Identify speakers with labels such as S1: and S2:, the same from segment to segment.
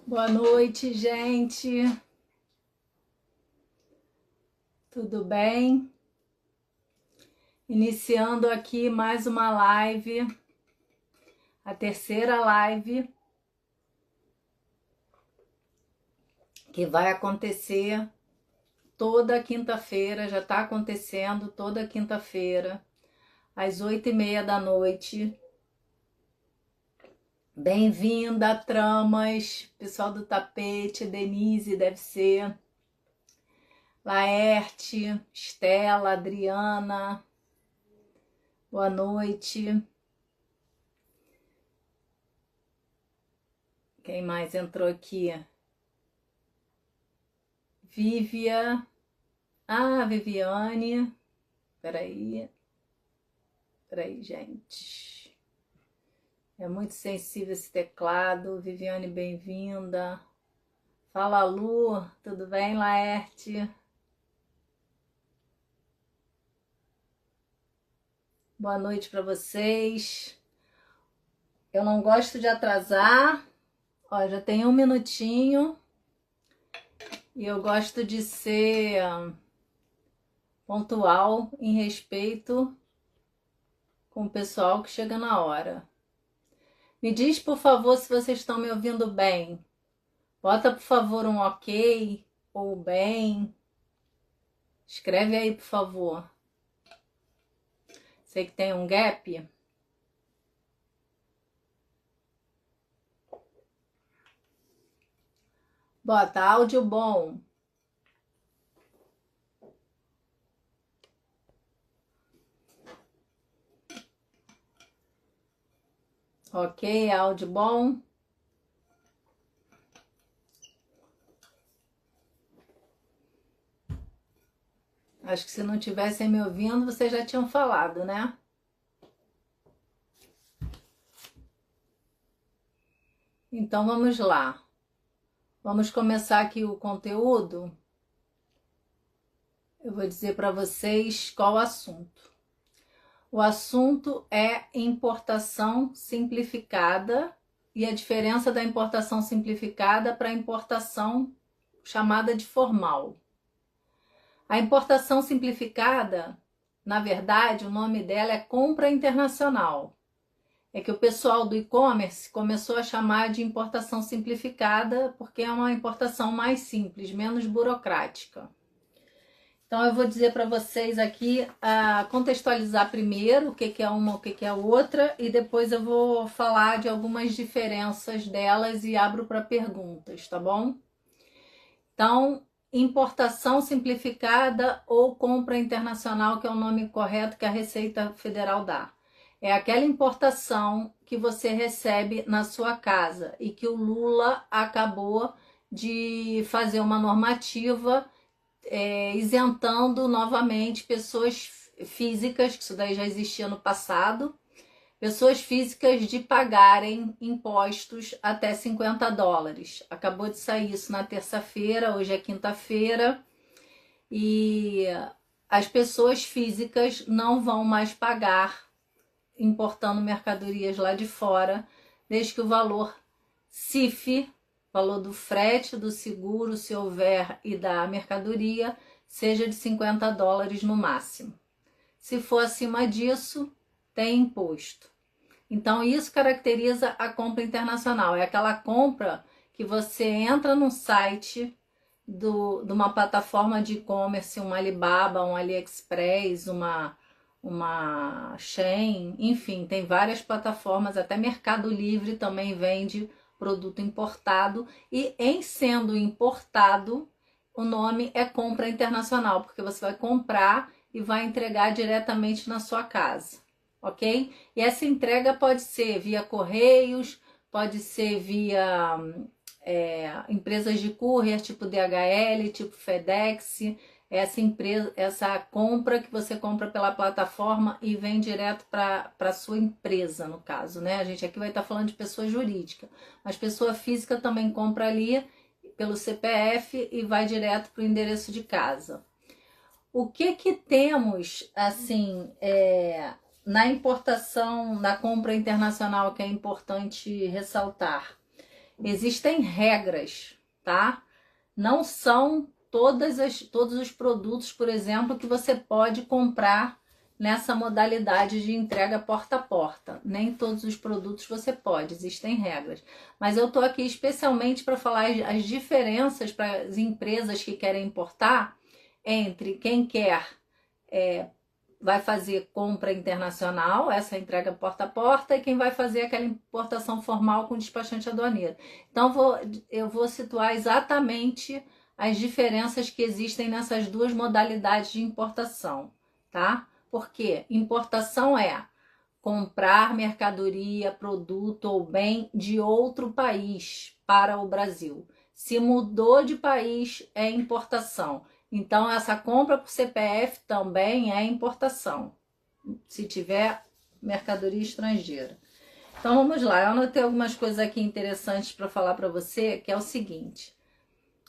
S1: Boa noite, gente. Tudo bem? Iniciando aqui mais uma live, a terceira live que vai acontecer toda quinta-feira, já está acontecendo toda quinta-feira, às 8h30 da noite. Bem-vinda, Tramas, pessoal do tapete, Denise deve ser, Laerte, Estela, Adriana, boa noite. Quem mais entrou aqui? Viviane. Peraí, gente. É muito sensível esse teclado. Viviane, bem-vinda. Fala, Lu. Tudo bem, Laerte? Boa noite para vocês. Eu não gosto de atrasar. Ó, já tem um minutinho. E eu gosto de ser pontual em respeito com o pessoal que chega na hora. Me diz, por favor, se vocês estão me ouvindo bem. Bota, por favor, um ok ou bem. Escreve aí, por favor. Sei que tem um gap. Bota áudio bom. Ok, áudio bom. Acho que se não tivessem me ouvindo, vocês já tinham falado, né? Então vamos lá. Vamos começar aqui o conteúdo. Eu vou dizer para vocês qual o assunto. O assunto é importação simplificada e a diferença da importação simplificada para a importação chamada de formal. A importação simplificada, na verdade, o nome dela é compra internacional. É que o pessoal do e-commerce começou a chamar de importação simplificada porque é uma importação mais simples, menos burocrática. Então eu vou dizer para vocês aqui, contextualizar primeiro o que é uma, o que é outra, e depois eu vou falar de algumas diferenças delas e abro para perguntas, tá bom? Então, importação simplificada ou compra internacional, que é o nome correto que a Receita Federal dá. É aquela importação que você recebe na sua casa e que o Lula acabou de fazer uma normativa isentando novamente pessoas físicas, que isso daí já existia no passado, pessoas físicas de pagarem impostos até $50. Acabou de sair isso na terça-feira, hoje é quinta-feira, e as pessoas físicas não vão mais pagar importando mercadorias lá de fora, desde que o valor CIF, valor do frete, do seguro, se houver, e da mercadoria, seja de $50 no máximo. Se for acima disso, tem imposto. Então, isso caracteriza a compra internacional. É aquela compra que você entra num site de uma plataforma de e-commerce, um Alibaba, um AliExpress, uma Shein, enfim, tem várias plataformas, até Mercado Livre também vende produto importado, e em sendo importado, o nome é compra internacional, porque você vai comprar e vai entregar diretamente na sua casa, ok? E essa entrega pode ser via correios, pode ser via empresas de courier, tipo DHL, tipo FedEx, essa compra que você compra pela plataforma e vem direto para a sua empresa, no caso, né? A gente aqui vai estar falando de pessoa jurídica, mas pessoa física também compra ali pelo CPF e vai direto para o endereço de casa. O que temos, assim, na importação, na compra internacional, que é importante ressaltar? Existem regras, tá? Não são todos os produtos, por exemplo, que você pode comprar nessa modalidade de entrega porta a porta. Nem todos os produtos você pode, existem regras. Mas eu estou aqui especialmente para falar as diferenças para as empresas que querem importar entre quem quer vai fazer compra internacional, essa entrega porta a porta, e quem vai fazer aquela importação formal com despachante aduaneiro. Então eu vou situar exatamente as diferenças que existem nessas duas modalidades de importação, tá? Porque importação é comprar mercadoria, produto ou bem de outro país para o Brasil. Se mudou de país, é importação. Então, essa compra por CPF também é importação, se tiver mercadoria estrangeira. Então, vamos lá. Eu anotei algumas coisas aqui interessantes para falar para você, que é o seguinte.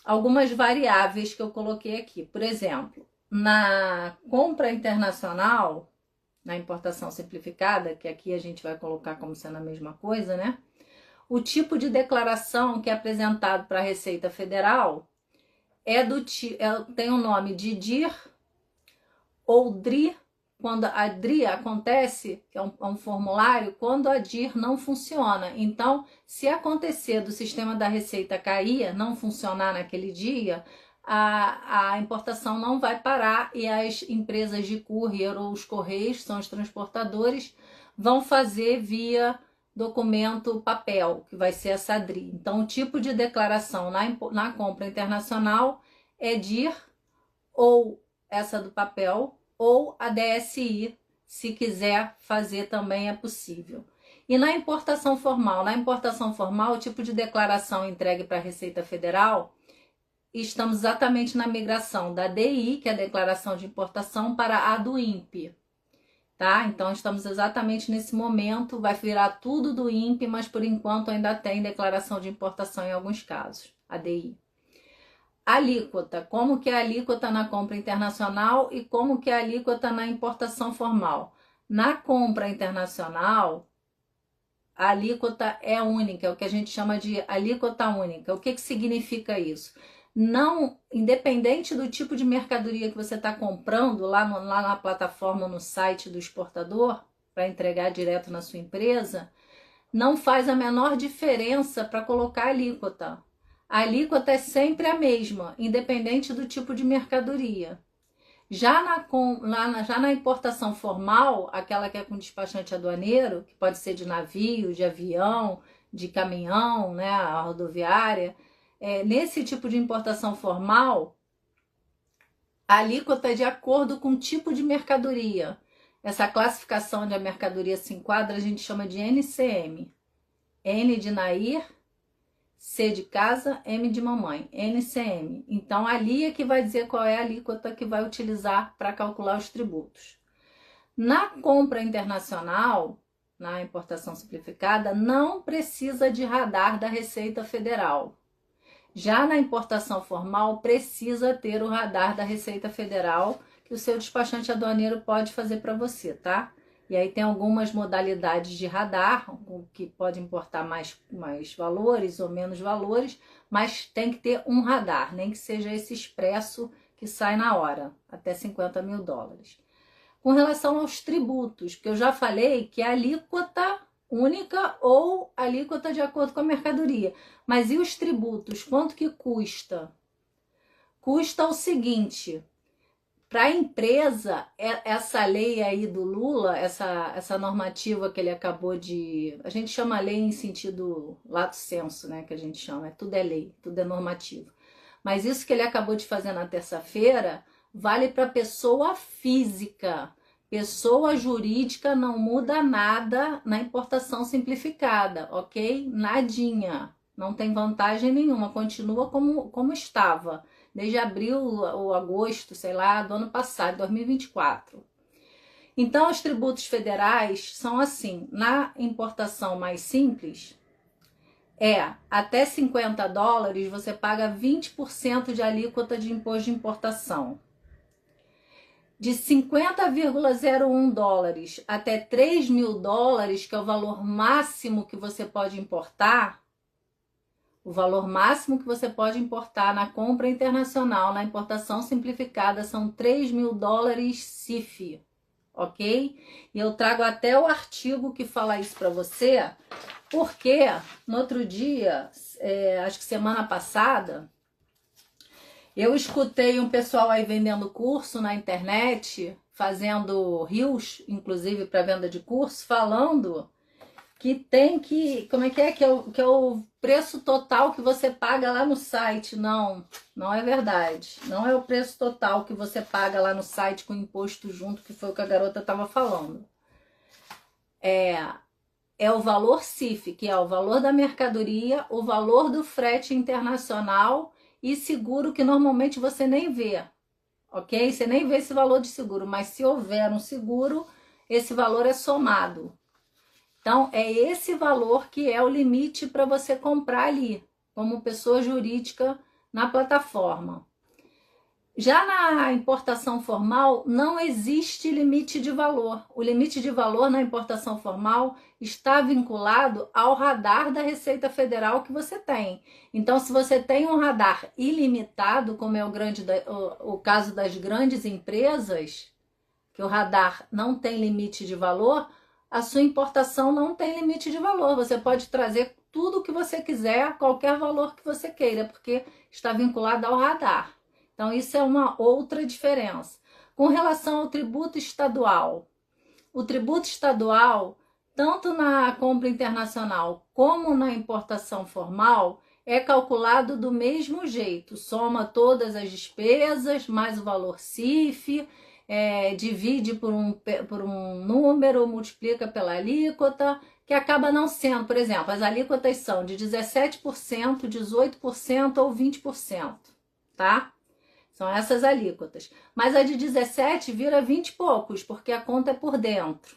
S1: Algumas variáveis que eu coloquei aqui. Por exemplo, na compra internacional, na importação simplificada, que aqui a gente vai colocar como sendo a mesma coisa, né? O tipo de declaração que é apresentado para a Receita Federal tem o nome de DIR ou DRI, quando a DRI acontece, que é um formulário, quando a DIR não funciona. Então, se acontecer do sistema da Receita cair, não funcionar naquele dia, a importação não vai parar e as empresas de courier ou os correios, são os transportadores, vão fazer via documento papel, que vai ser essa DRI. Então, o tipo de declaração na compra internacional é DIR, ou essa do papel, ou a DSI, se quiser fazer também é possível. E na importação formal? Na importação formal, o tipo de declaração entregue para a Receita Federal, estamos exatamente na migração da DI, que é a Declaração de Importação, para a do INPE. Tá? Então, estamos exatamente nesse momento, vai virar tudo do INPE, mas por enquanto ainda tem declaração de importação em alguns casos, a DI. Alíquota, como que é a alíquota na compra internacional e como que é a alíquota na importação formal. Na compra internacional, a alíquota é única, é o que a gente chama de alíquota única. O que que significa isso? Não, independente do tipo de mercadoria que você está comprando lá na plataforma, no site do exportador, para entregar direto na sua empresa, não faz a menor diferença para colocar alíquota. A alíquota é sempre a mesma, independente do tipo de mercadoria. Já na importação formal, aquela que é com despachante aduaneiro, que pode ser de navio, de avião, de caminhão, né, a rodoviária, nesse tipo de importação formal, a alíquota é de acordo com o tipo de mercadoria. Essa classificação onde a mercadoria se enquadra, a gente chama de NCM. N de Nair, C de casa, M de mamãe, NCM. Então, ali é que vai dizer qual é a alíquota que vai utilizar para calcular os tributos. Na compra internacional, na importação simplificada, não precisa de radar da Receita Federal. Já na importação formal, precisa ter o radar da Receita Federal, que o seu despachante aduaneiro pode fazer para você, tá? E aí tem algumas modalidades de radar, que pode importar mais valores ou menos valores, mas tem que ter um radar, nem que seja esse expresso que sai na hora, até 50 mil dólares. Com relação aos tributos, que eu já falei que é alíquota única ou alíquota de acordo com a mercadoria. Mas e os tributos? Quanto que custa? Custa o seguinte... Para a empresa, essa lei aí do Lula, essa normativa que ele acabou de... A gente chama lei em sentido lato sensu, né? Que a gente chama, tudo é lei, tudo é normativo. Mas isso que ele acabou de fazer na terça-feira vale para pessoa física. Pessoa jurídica não muda nada na importação simplificada, ok? Nadinha, não tem vantagem nenhuma, continua como estava. Desde abril ou agosto, sei lá, do ano passado, 2024. Então, os tributos federais são assim, na importação mais simples, até 50 dólares você paga 20% de alíquota de imposto de importação. De 50,01 dólares até 3 mil dólares, que é o valor máximo que você pode importar, O valor máximo que você pode importar na compra internacional, na importação simplificada, são 3 mil dólares CIF, ok? E eu trago até o artigo que fala isso para você, porque no outro dia, acho que semana passada, eu escutei um pessoal aí vendendo curso na internet, fazendo reels, inclusive para venda de curso, falando que tem que, como é que é o preço total que você paga lá no site. Não, não é verdade. Não é o preço total que você paga lá no site com imposto junto, que foi o que a garota estava falando. É o valor CIF, que é o valor da mercadoria, o valor do frete internacional e seguro, que normalmente você nem vê, ok? Você nem vê esse valor de seguro, mas se houver um seguro, esse valor é somado. Então, é esse valor que é o limite para você comprar ali, como pessoa jurídica na plataforma. Já na importação formal, não existe limite de valor. O limite de valor na importação formal está vinculado ao radar da Receita Federal que você tem. Então, se você tem um radar ilimitado, como é o caso das grandes empresas, que o radar não tem limite de valor, a sua importação não tem limite de valor. Você pode trazer tudo o que você quiser, qualquer valor que você queira, porque está vinculado ao radar. Então, isso é uma outra diferença. Com relação ao tributo estadual, o tributo estadual, tanto na compra internacional como na importação formal, é calculado do mesmo jeito. Soma todas as despesas, mais o valor CIF, divide por um número, multiplica pela alíquota, que acaba não sendo, por exemplo, as alíquotas são de 17%, 18% ou 20%, tá? São essas alíquotas. Mas a de 17 vira 20 e poucos, porque a conta é por dentro.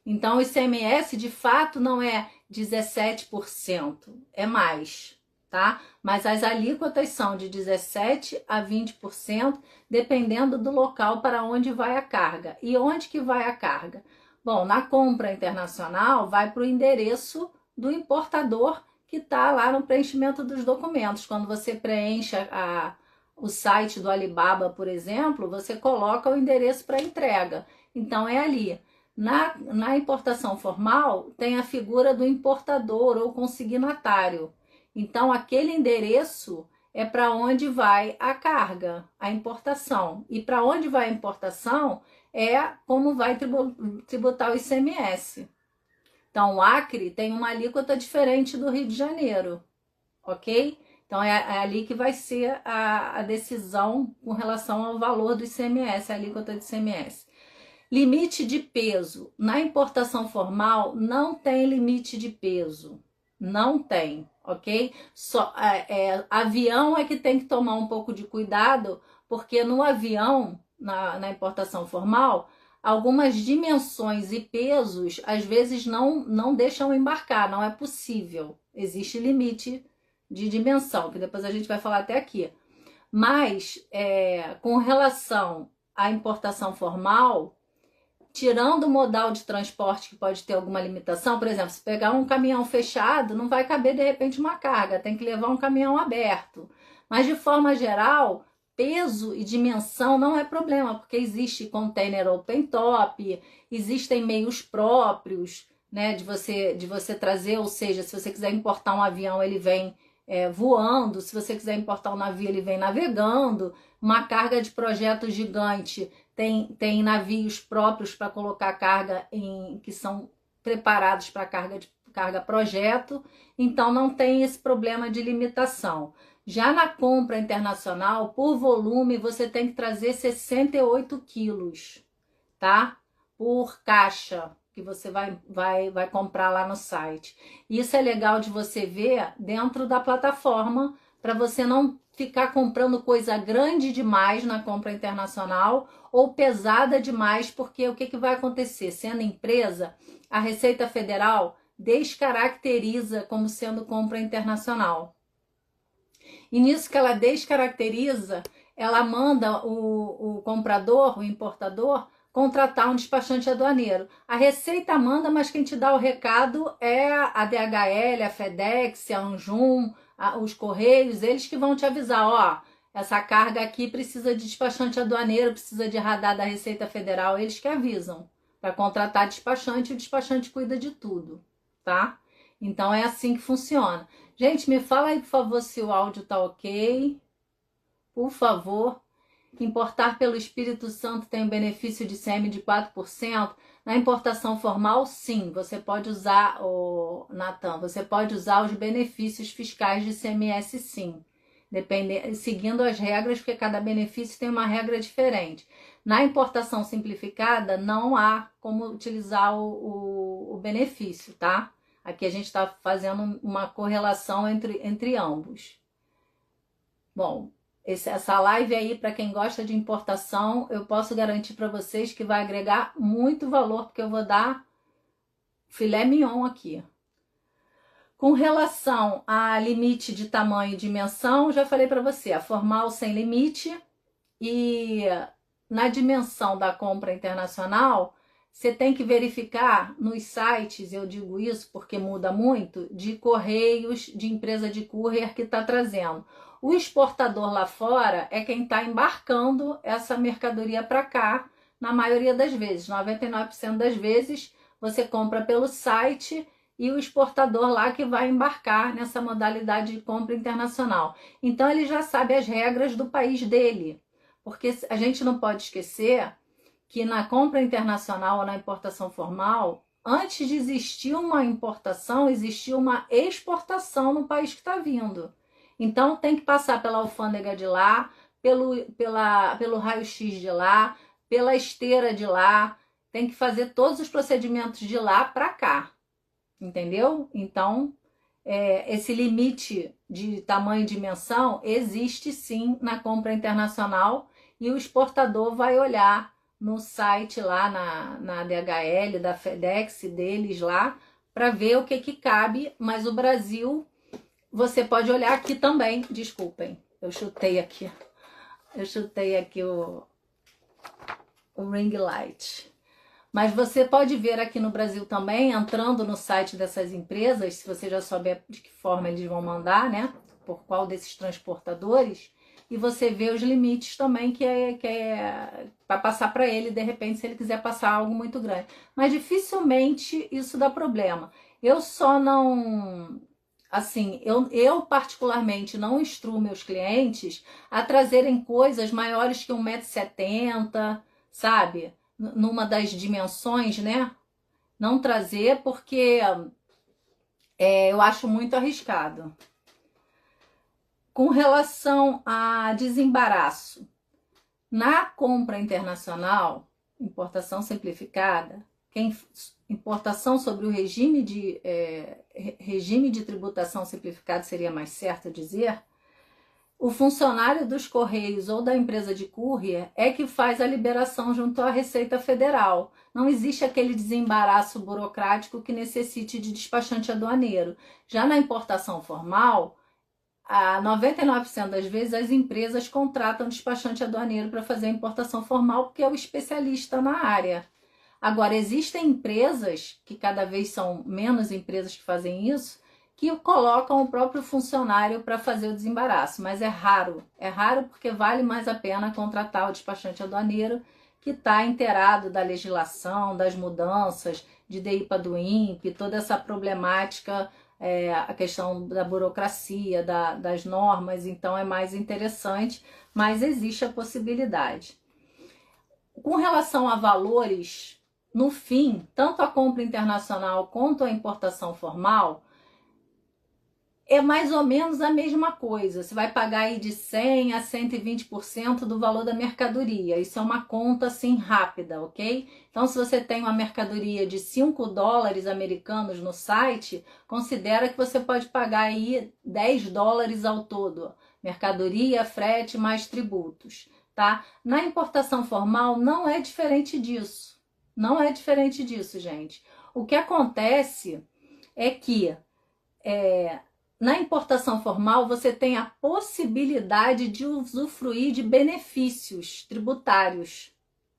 S1: Então, o ICMS, de fato, não é 17%, é mais, tá? Mas as alíquotas são de 17% a 20%, dependendo do local para onde vai a carga. E onde que vai a carga? Bom, na compra internacional, vai para o endereço do importador, que está lá no preenchimento dos documentos. Quando você preenche o site do Alibaba, por exemplo, você coloca o endereço para entrega. Então, é ali. Na importação formal, tem a figura do importador ou consignatário. Então, aquele endereço é para onde vai a carga, a importação. E para onde vai a importação é como vai tributar o ICMS. Então, o Acre tem uma alíquota diferente do Rio de Janeiro, ok? Então, é ali que vai ser a decisão com relação ao valor do ICMS, a alíquota do ICMS. Limite de peso. Na importação formal, não tem limite de peso. Não tem, ok? Avião é que tem que tomar um pouco de cuidado, porque no avião, na importação formal, algumas dimensões e pesos, às vezes, não deixam embarcar, não é possível. Existe limite de dimensão, que depois a gente vai falar até aqui. Mas, com relação à importação formal, tirando o modal de transporte que pode ter alguma limitação, por exemplo, se pegar um caminhão fechado, não vai caber de repente uma carga, tem que levar um caminhão aberto. Mas de forma geral, peso e dimensão não é problema, porque existe container open top, existem meios próprios, né, de você trazer, ou seja, se você quiser importar um avião, ele vem voando, se você quiser importar um navio, ele vem navegando. Uma carga de projeto gigante, tem navios próprios para colocar carga que são preparados para carga projeto, então não tem esse problema de limitação. Já na compra internacional, por volume, você tem que trazer 68 quilos, tá? Por caixa que você vai comprar lá no site. Isso é legal de você ver dentro da plataforma, para você não ficar comprando coisa grande demais na compra internacional ou pesada demais, porque o que vai acontecer? Sendo empresa, a Receita Federal descaracteriza como sendo compra internacional. E nisso que ela descaracteriza, ela manda o comprador, o importador, contratar um despachante aduaneiro. A Receita manda, mas quem te dá o recado é a DHL, a FedEx, a Anjum, os correios, eles que vão te avisar, ó, essa carga aqui precisa de despachante aduaneiro, precisa de radar da Receita Federal, eles que avisam para contratar despachante, e o despachante cuida de tudo, tá? Então é assim que funciona. Gente, me fala aí, por favor, se o áudio tá ok. Por favor. Importar pelo Espírito Santo tem o benefício de ICM de 4%. Na importação formal, sim, você pode usar, Natan, você pode usar os benefícios fiscais de ICMS, sim. Seguindo as regras, porque cada benefício tem uma regra diferente. Na importação simplificada, não há como utilizar o benefício, tá? Aqui a gente está fazendo uma correlação entre ambos. Bom, essa live aí, para quem gosta de importação, eu posso garantir para vocês que vai agregar muito valor, porque eu vou dar filé mignon aqui. Com relação a limite de tamanho e dimensão, já falei para você, a formal sem limite, e na dimensão da compra internacional, você tem que verificar nos sites, eu digo isso porque muda muito, de correios, de empresa de courier que está trazendo. O exportador lá fora é quem está embarcando essa mercadoria para cá, na maioria das vezes, 99% das vezes, você compra pelo site e o exportador lá que vai embarcar nessa modalidade de compra internacional. Então ele já sabe as regras do país dele, porque a gente não pode esquecer que na compra internacional ou na importação formal, antes de existir uma importação, existia uma exportação no país que está vindo. Então tem que passar pela alfândega de lá, pelo raio-x de lá, pela esteira de lá, tem que fazer todos os procedimentos de lá para cá, entendeu? Então, esse limite de tamanho e dimensão existe sim na compra internacional e o exportador vai olhar no site lá, na DHL, da FedEx deles lá, para ver o que cabe, mas o Brasil, você pode olhar aqui também, desculpem, eu chutei aqui o ring light. Mas você pode ver aqui no Brasil também, entrando no site dessas empresas, se você já souber de que forma eles vão mandar, né? Por qual desses transportadores, e você vê os limites também, que é para passar para ele, de repente, se ele quiser passar algo muito grande. Mas dificilmente isso dá problema. Eu só não... Assim, eu particularmente não instruo meus clientes a trazerem coisas maiores que 1,70 m, sabe? Numa das dimensões, né? Não trazer porque eu acho muito arriscado. Com relação a desembaraço, na compra internacional, importação simplificada, importação sobre o regime de tributação simplificado seria mais certo dizer, o funcionário dos Correios ou da empresa de courier é que faz a liberação junto à Receita Federal. Não existe aquele desembaraço burocrático que necessite de despachante aduaneiro. Já na importação formal, a 99% das vezes as empresas contratam despachante aduaneiro para fazer a importação formal, porque é o especialista na área. Agora, existem empresas, que cada vez são menos empresas que fazem isso, que colocam o próprio funcionário para fazer o desembaraço, mas é raro porque vale mais a pena contratar o despachante aduaneiro que está inteirado da legislação, das mudanças de DI para do INPE, toda essa problemática, a questão da burocracia, das normas, então é mais interessante, mas existe a possibilidade. Com relação a valores, no fim, tanto a compra internacional quanto a importação formal, é mais ou menos a mesma coisa. Você vai pagar aí de 100% a 120% do valor da mercadoria. Isso é uma conta assim rápida, ok? Então, se você tem uma mercadoria de 5 dólares americanos no site, considera que você pode pagar aí 10 dólares ao todo. Mercadoria, frete, mais tributos, tá? Na importação formal não é diferente disso. Não é diferente disso, gente. O que acontece é que na importação formal, você tem a possibilidade de usufruir de benefícios tributários,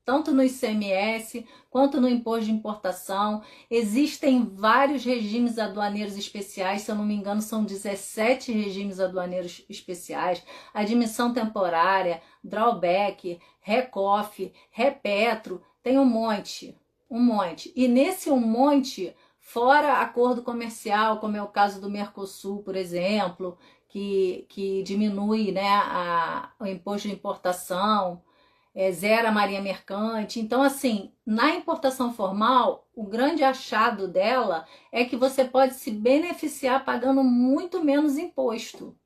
S1: tanto no ICMS quanto no imposto de importação. Existem vários regimes aduaneiros especiais, se eu não me engano, são 17 regimes aduaneiros especiais, admissão temporária, drawback, recoff, repetro, tem um monte, um monte. E nesse um monte, fora acordo comercial, como é o caso do Mercosul, por exemplo, que diminui, né, o imposto de importação, zera a marinha mercante. Então, assim, na importação formal, o grande achado dela é que você pode se beneficiar pagando muito menos imposto,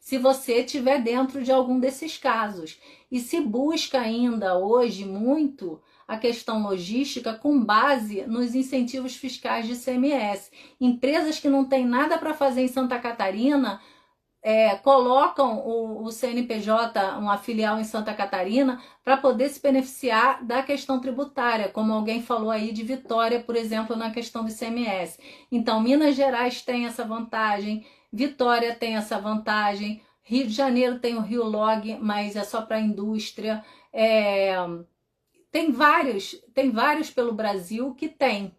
S1: se você estiver dentro de algum desses casos. E se busca ainda hoje muito a questão logística com base nos incentivos fiscais de ICMS. Empresas que não têm nada para fazer em Santa Catarina colocam o CNPJ, uma filial em Santa Catarina, para poder se beneficiar da questão tributária, como alguém falou aí de Vitória, por exemplo, na questão do ICMS. Então, Minas Gerais tem essa vantagem, Vitória tem essa vantagem, Rio de Janeiro tem o Rio Log, mas é só para a indústria. Tem vários pelo Brasil que tem.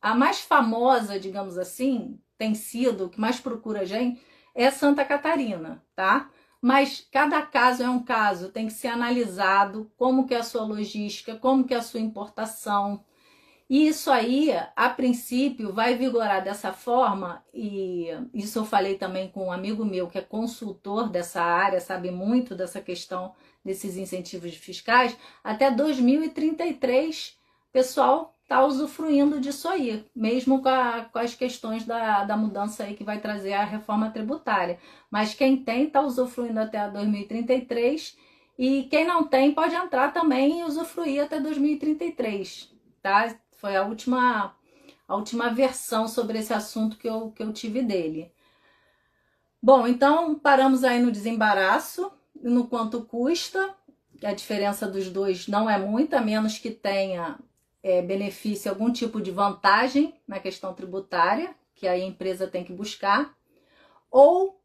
S1: A mais famosa, digamos assim, tem sido, o que mais procura gente, é Santa Catarina, tá? Mas cada caso é um caso, tem que ser analisado como que é a sua logística, como que é a sua importação. E isso aí, a princípio, vai vigorar dessa forma, e isso eu falei também com um amigo meu que é consultor dessa área, sabe muito dessa questão desses incentivos fiscais, até 2033, pessoal está usufruindo disso aí, mesmo com as questões da mudança aí que vai trazer a reforma tributária. Mas quem tem está usufruindo até 2033 e quem não tem pode entrar também e usufruir até 2033, tá? Foi a última versão sobre esse assunto que eu tive dele. Bom, então paramos aí no desembaraço, no quanto custa. A diferença dos dois não é muita, a menos que tenha benefício, algum tipo de vantagem na questão tributária, que aí a empresa tem que buscar, ou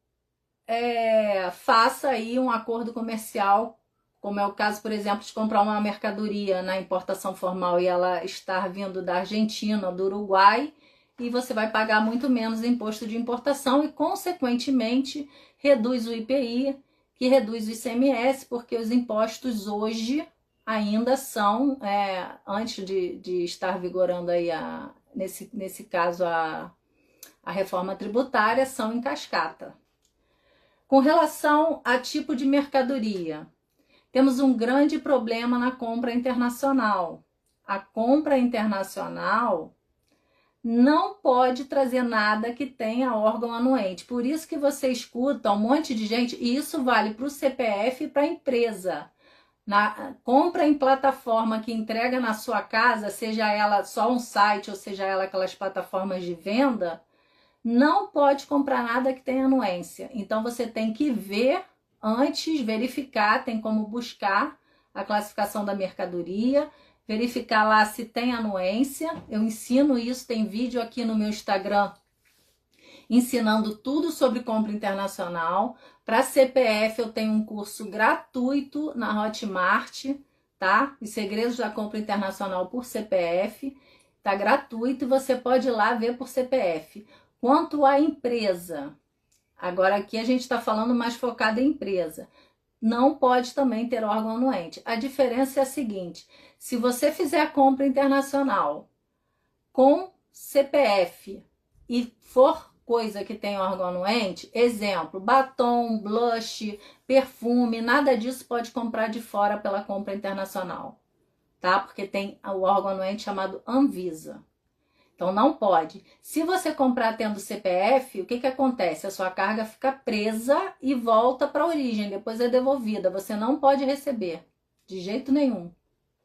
S1: faça aí um acordo comercial, como é o caso, por exemplo, de comprar uma mercadoria na importação formal e ela estar vindo da Argentina ou do Uruguai, e você vai pagar muito menos imposto de importação e, consequentemente, reduz o IPI, que reduz o ICMS, porque os impostos hoje ainda são, antes de estar vigorando aí, nesse caso, a reforma tributária, são em cascata. Com relação a tipo de mercadoria, temos um grande problema na compra internacional. A compra internacional não pode trazer nada que tenha órgão anuente. Por isso que você escuta um monte de gente, e isso vale para o CPF e para a empresa. Compra em plataforma que entrega na sua casa, seja ela só um site ou seja ela aquelas plataformas de venda, não pode comprar nada que tenha anuência. Então você tem que ver antes, verificar, tem como buscar a classificação da mercadoria, verificar lá se tem anuência. Eu ensino isso, tem vídeo aqui no meu Instagram ensinando tudo sobre compra internacional. Para CPF eu tenho um curso gratuito na Hotmart, tá? Os segredos da compra internacional por CPF, tá gratuito e você pode ir lá ver por CPF. Quanto à empresa, agora aqui a gente está falando mais focado em empresa, não pode também ter órgão anuente. A diferença é a seguinte: se você fizer a compra internacional com CPF e for coisa que tem órgão anuente, exemplo, batom, blush, perfume, nada disso pode comprar de fora pela compra internacional, tá? Porque tem o órgão anuente chamado Anvisa. Então não pode. Se você comprar tendo CPF, o que acontece? A sua carga fica presa e volta para a origem, depois é devolvida. Você não pode receber, de jeito nenhum.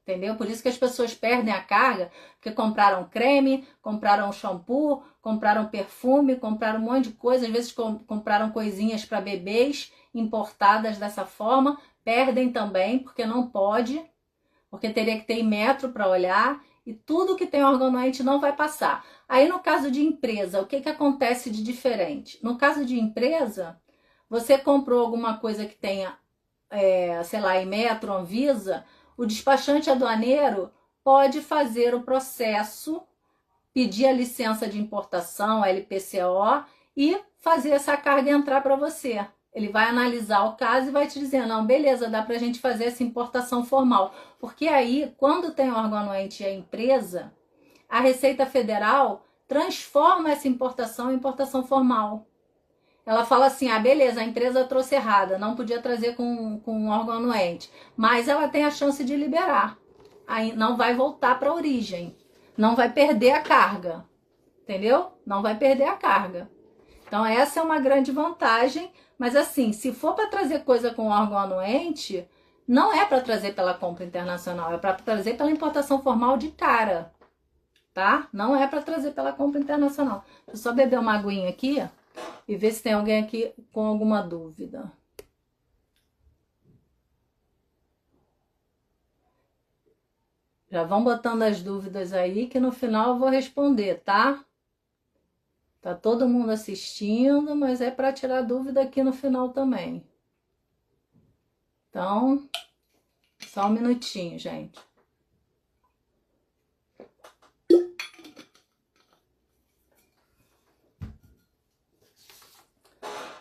S1: Entendeu? Por isso que as pessoas perdem a carga, porque compraram creme, compraram shampoo, compraram perfume, compraram um monte de coisa, às vezes compraram coisinhas para bebês importadas dessa forma, perdem também, porque não pode, porque teria que ter metro para olhar, e tudo que tem órgão anuente não vai passar. Aí no caso de empresa, o que acontece de diferente? No caso de empresa, você comprou alguma coisa que tenha, sei lá, em metro, Anvisa, o despachante aduaneiro pode fazer o processo, pedir a licença de importação, a LPCO, e fazer essa carga entrar para você. Ele vai analisar o caso e vai te dizer, não, beleza, dá para a gente fazer essa importação formal. Porque aí, quando tem órgão anuente e a empresa, a Receita Federal transforma essa importação em importação formal. Ela fala assim, ah, beleza, a empresa trouxe errada, não podia trazer com um órgão anuente, mas ela tem a chance de liberar. Aí não vai voltar para a origem, não vai perder a carga, entendeu? Não vai perder a carga. Então essa é uma grande vantagem, mas assim, se for para trazer coisa com órgão anuente, não é para trazer pela compra internacional, é para trazer pela importação formal de cara, tá? Não é para trazer pela compra internacional. Deixa eu só beber uma aguinha aqui e ver se tem alguém aqui com alguma dúvida. Já vão botando as dúvidas aí que no final eu vou responder, tá? Tá todo mundo assistindo, mas é para tirar dúvida aqui no final também. Então, só um minutinho, gente.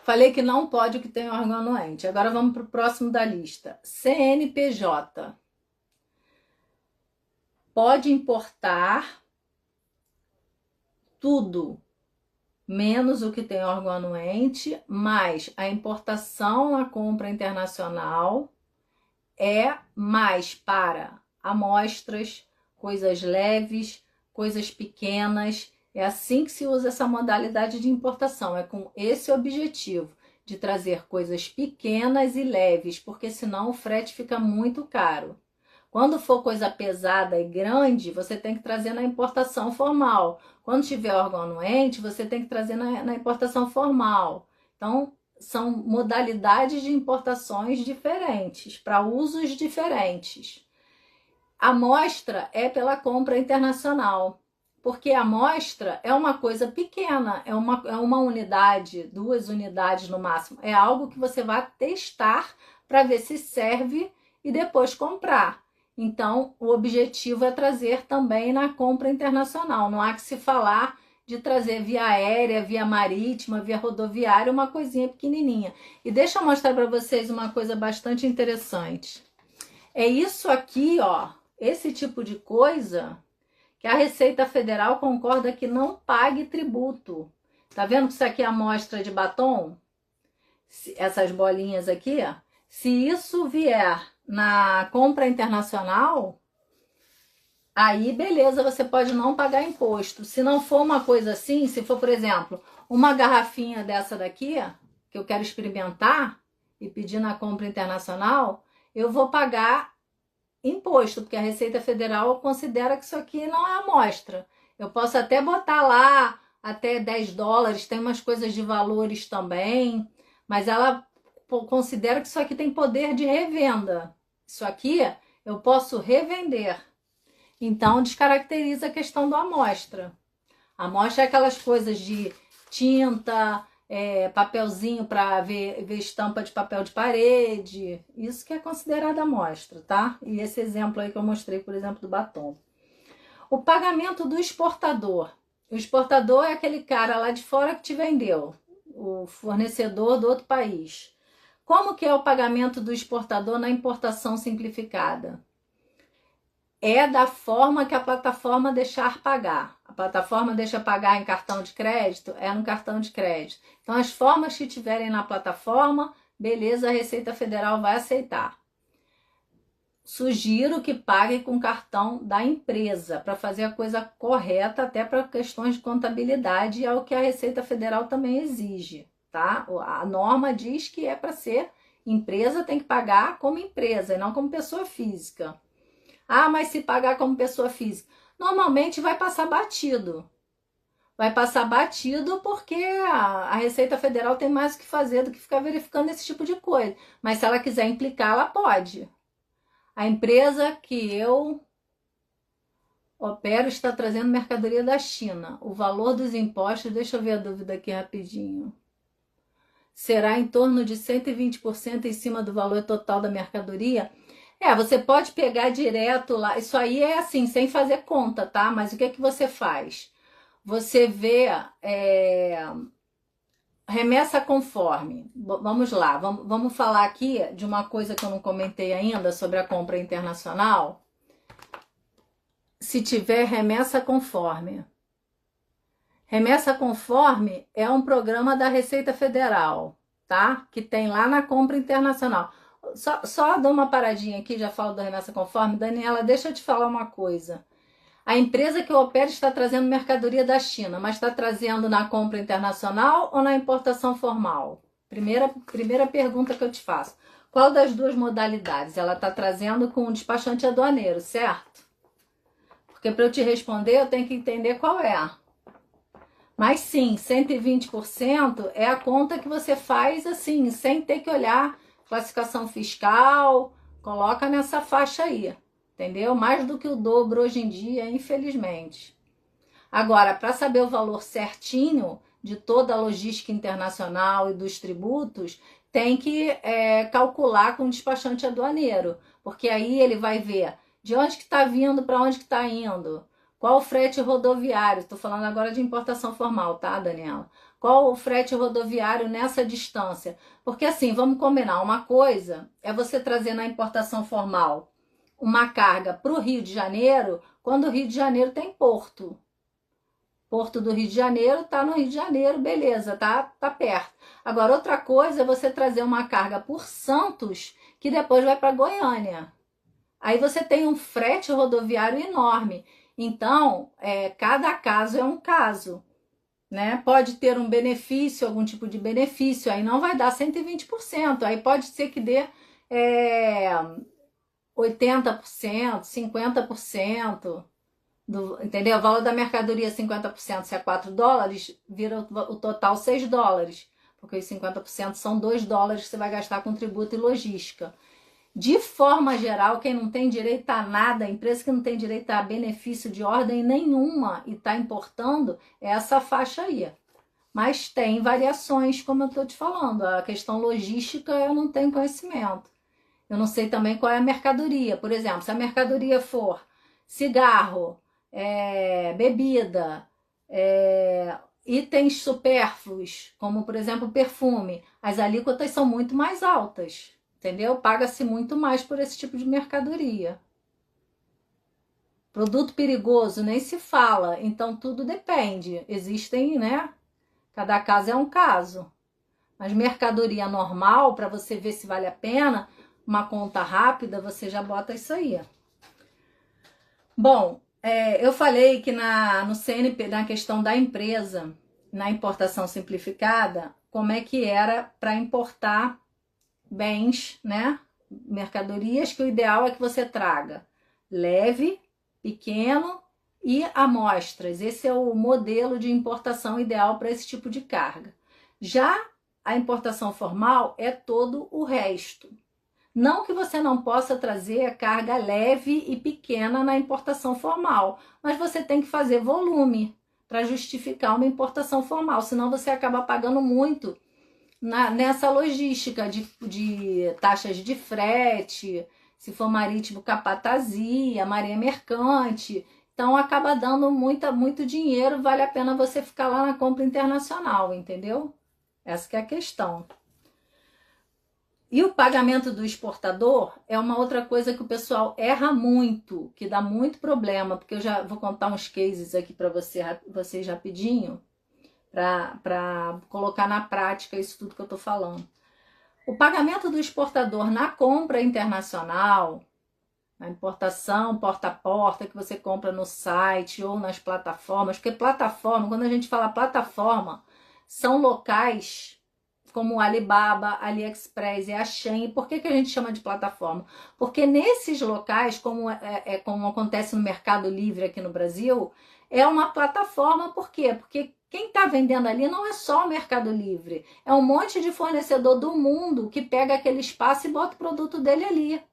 S1: Falei que não pode o que tem órgão anuente. Agora vamos para o próximo da lista. CNPJ. Pode importar tudo, menos o que tem órgão anuente, mas a importação na compra internacional é mais para amostras, coisas leves, coisas pequenas. É assim que se usa essa modalidade de importação, é com esse objetivo, de trazer coisas pequenas e leves, porque senão o frete fica muito caro. Quando for coisa pesada e grande, você tem que trazer na importação formal. Quando tiver órgão anuente, você tem que trazer na importação formal. Então, são modalidades de importações diferentes, para usos diferentes. A amostra é pela compra internacional, porque a amostra é uma coisa pequena, é uma unidade, 2 unidades no máximo. É algo que você vai testar para ver se serve e depois comprar. Então, o objetivo é trazer também na compra internacional. Não há que se falar de trazer via aérea, via marítima, via rodoviária, uma coisinha pequenininha. E deixa eu mostrar para vocês uma coisa bastante interessante. É isso aqui, ó, esse tipo de coisa que a Receita Federal concorda que não pague tributo. Tá vendo que isso aqui é amostra de batom? Essas bolinhas aqui, ó. Se isso vier na compra internacional, aí beleza, você pode não pagar imposto. Se não for uma coisa assim, se for, por exemplo, uma garrafinha dessa daqui, que eu quero experimentar e pedir na compra internacional, eu vou pagar imposto, porque a Receita Federal considera que isso aqui não é amostra. Eu posso até botar lá até 10 dólares, tem umas coisas de valores também, mas ela considera que isso aqui tem poder de revenda. Isso aqui eu posso revender. Então, descaracteriza a questão da amostra. A amostra é aquelas coisas de tinta, papelzinho para ver estampa de papel de parede. Isso que é considerada amostra, tá? E esse exemplo aí que eu mostrei, por exemplo, do batom. O pagamento do exportador. O exportador é aquele cara lá de fora que te vendeu, o fornecedor do outro país. Como que é o pagamento do exportador na importação simplificada? É da forma que a plataforma deixar pagar. A plataforma deixa pagar em cartão de crédito? É no cartão de crédito. Então, as formas que tiverem na plataforma, beleza, a Receita Federal vai aceitar. Sugiro que pague com cartão da empresa, para fazer a coisa correta, até para questões de contabilidade, é o que a Receita Federal também exige, tá? A norma diz que é para ser empresa, tem que pagar como empresa e não como pessoa física. Ah, mas se pagar como pessoa física, normalmente vai passar batido. Vai passar batido porque a Receita Federal tem mais o que fazer do que ficar verificando esse tipo de coisa. Mas se ela quiser implicar, ela pode. A empresa que eu opero está trazendo mercadoria da China. O valor dos impostos, deixa eu ver a dúvida aqui rapidinho. Será em torno de 120% em cima do valor total da mercadoria? Você pode pegar direto lá. Isso aí é assim, sem fazer conta, tá? Mas o que é que você faz? Você vê remessa conforme. Vamos lá, vamos falar aqui de uma coisa que eu não comentei ainda sobre a compra internacional. Se tiver remessa conforme. Remessa conforme é um programa da Receita Federal, tá? Que tem lá na compra internacional. Só dou uma paradinha aqui, já falo da remessa conforme. Daniela, deixa eu te falar uma coisa. A empresa que eu opero está trazendo mercadoria da China, mas está trazendo na compra internacional ou na importação formal? Primeira pergunta que eu te faço. Qual das duas modalidades? Ela está trazendo com um despachante aduaneiro, certo? Porque para eu te responder, eu tenho que entender qual é. Mas sim, 120% é a conta que você faz assim, sem ter que olhar classificação fiscal, coloca nessa faixa aí, entendeu? Mais do que o dobro hoje em dia, infelizmente. Agora, para saber o valor certinho de toda a logística internacional e dos tributos, tem que calcular com o despachante aduaneiro, porque aí ele vai ver de onde que está vindo, para onde que está indo. Qual o frete rodoviário? Estou falando agora de importação formal, tá, Daniela? Qual o frete rodoviário nessa distância? Porque assim, vamos combinar, uma coisa é você trazer na importação formal uma carga para o Rio de Janeiro, quando o Rio de Janeiro tem porto. Porto do Rio de Janeiro, tá no Rio de Janeiro, beleza, tá perto. Agora, outra coisa é você trazer uma carga por Santos, que depois vai para Goiânia. Aí você tem um frete rodoviário enorme. Então, cada caso é um caso, né? Pode ter um benefício, algum tipo de benefício, aí não vai dar 120%, aí pode ser que dê 80%, 50%, entendeu? O valor da mercadoria 50%, se é 4 dólares, vira o total 6 dólares, porque os 50% são 2 dólares que você vai gastar com tributo e logística. De forma geral, quem não tem direito a nada, a empresa que não tem direito a benefício de ordem nenhuma e está importando, é essa faixa aí. Mas tem variações, como eu estou te falando. A questão logística eu não tenho conhecimento. Eu não sei também qual é a mercadoria. Por exemplo, se a mercadoria for cigarro, bebida, itens supérfluos, como por exemplo perfume, as alíquotas são muito mais altas. Entendeu? Paga-se muito mais por esse tipo de mercadoria. Produto perigoso nem se fala, então tudo depende. Existem, né? Cada caso é um caso. Mas mercadoria normal, para você ver se vale a pena, uma conta rápida, você já bota isso aí. Bom, eu falei que no CNP, na questão da empresa, na importação simplificada, como é que era para importar bens, né? Mercadorias, que o ideal é que você traga leve, pequeno e amostras. Esse é o modelo de importação ideal para esse tipo de carga. Já a importação formal é todo o resto. Não que você não possa trazer a carga leve e pequena na importação formal, mas você tem que fazer volume para justificar uma importação formal, senão você acaba pagando muito nessa logística de taxas de frete, se for marítimo, capatazia, marinha mercante. Então acaba dando muito dinheiro, vale a pena você ficar lá na compra internacional, entendeu? Essa que é a questão. E o pagamento do exportador é uma outra coisa que o pessoal erra muito, que dá muito problema, porque eu já vou contar uns cases aqui para vocês rapidinho, para colocar na prática isso tudo que eu estou falando. O pagamento do exportador na compra internacional, na importação porta a porta, que você compra no site ou nas plataformas, porque plataforma, quando a gente fala plataforma, são locais como o Alibaba, AliExpress e a Shein. Por que a gente chama de plataforma? Porque nesses locais, como acontece no Mercado Livre aqui no Brasil, é uma plataforma. Por quê? Porque quem está vendendo ali não é só o Mercado Livre, é um monte de fornecedor do mundo que pega aquele espaço e bota o produto dele ali.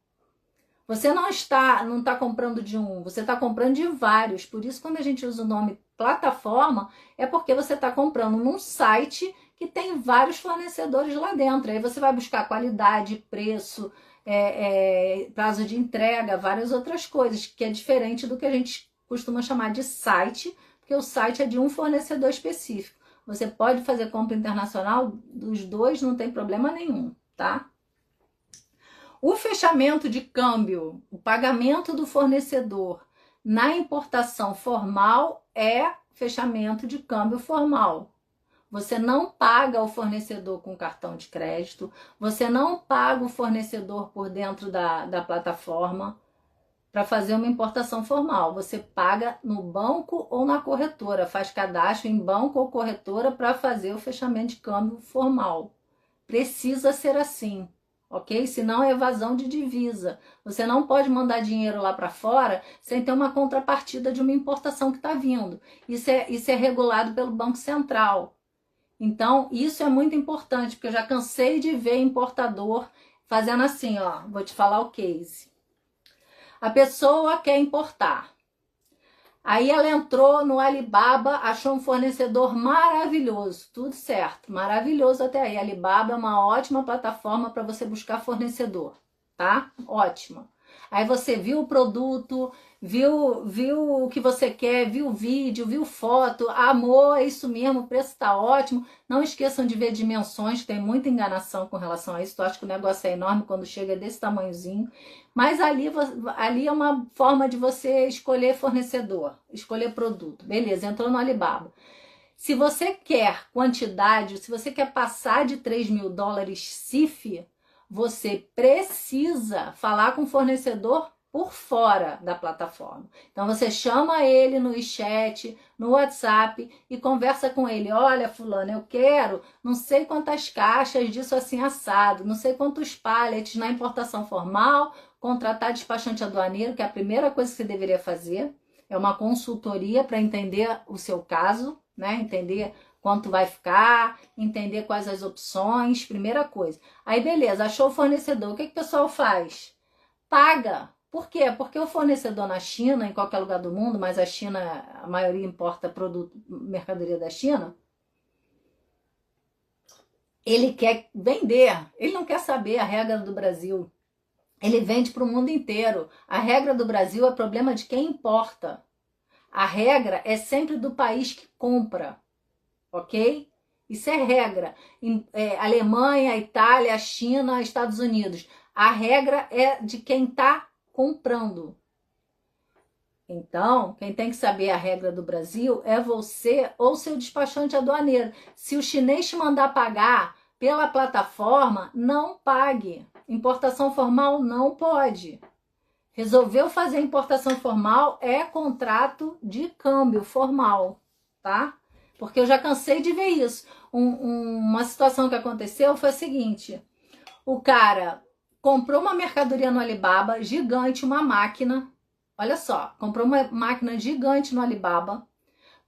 S1: Você não está comprando de um, você está comprando de vários. Por isso, quando a gente usa o nome plataforma, é porque você está comprando num site que tem vários fornecedores lá dentro. Aí você vai buscar qualidade, preço, prazo de entrega, várias outras coisas, que é diferente do que a gente costuma chamar de site, porque o site é de um fornecedor específico. Você pode fazer compra internacional dos dois, não tem problema nenhum, tá? O fechamento de câmbio, o pagamento do fornecedor na importação formal é fechamento de câmbio formal. Você não paga o fornecedor com cartão de crédito, você não paga o fornecedor por dentro da plataforma para fazer uma importação formal. Você paga no banco ou na corretora, faz cadastro em banco ou corretora para fazer o fechamento de câmbio formal. Precisa ser assim, ok? Senão é evasão de divisa. Você não pode mandar dinheiro lá para fora sem ter uma contrapartida de uma importação que está vindo. Isso é regulado pelo Banco Central. Então, isso é muito importante, porque eu já cansei de ver importador fazendo assim, ó. Vou te falar o case. A pessoa quer importar. Aí ela entrou no Alibaba, achou um fornecedor maravilhoso, tudo certo, maravilhoso até aí. Alibaba é uma ótima plataforma para você buscar fornecedor, tá? Ótima. Aí você viu o produto, viu o que você quer, viu o vídeo, viu foto, amor, é isso mesmo, o preço tá ótimo. Não esqueçam de ver dimensões, tem muita enganação com relação a isso. Tu acha que o negócio é enorme quando chega desse tamanhozinho. Mas ali é uma forma de você escolher fornecedor, escolher produto. Beleza, entrou no Alibaba. Se você quer quantidade, se você quer passar de $3.000 CIF, você precisa falar com o fornecedor por fora da plataforma. Então você chama ele no chat, no WhatsApp e conversa com ele. Olha, fulano, eu quero não sei quantas caixas disso assim assado, não sei quantos pallets na importação formal, contratar despachante aduaneiro, que é a primeira coisa que você deveria fazer. É uma consultoria para entender o seu caso, né? Entender quanto vai ficar, entender quais as opções, primeira coisa. Aí beleza, achou o fornecedor, o que o pessoal faz? Paga. Por quê? Porque o fornecedor na China, em qualquer lugar do mundo, mas a China, a maioria importa mercadoria da China, ele quer vender, ele não quer saber a regra do Brasil. Ele vende para o mundo inteiro. A regra do Brasil é problema de quem importa. A regra é sempre do país que compra, ok? Isso é regra. Alemanha, Itália, China, Estados Unidos. A regra é de quem está comprando. Então, quem tem que saber a regra do Brasil é você ou seu despachante aduaneiro. Se o chinês te mandar pagar pela plataforma, não pague. Importação formal não pode. Resolveu fazer importação formal, é contrato de câmbio formal, tá? Porque eu já cansei de ver isso. Uma situação que aconteceu foi a seguinte: o cara comprou uma mercadoria no Alibaba, gigante, uma máquina. Olha só, comprou uma máquina gigante no Alibaba,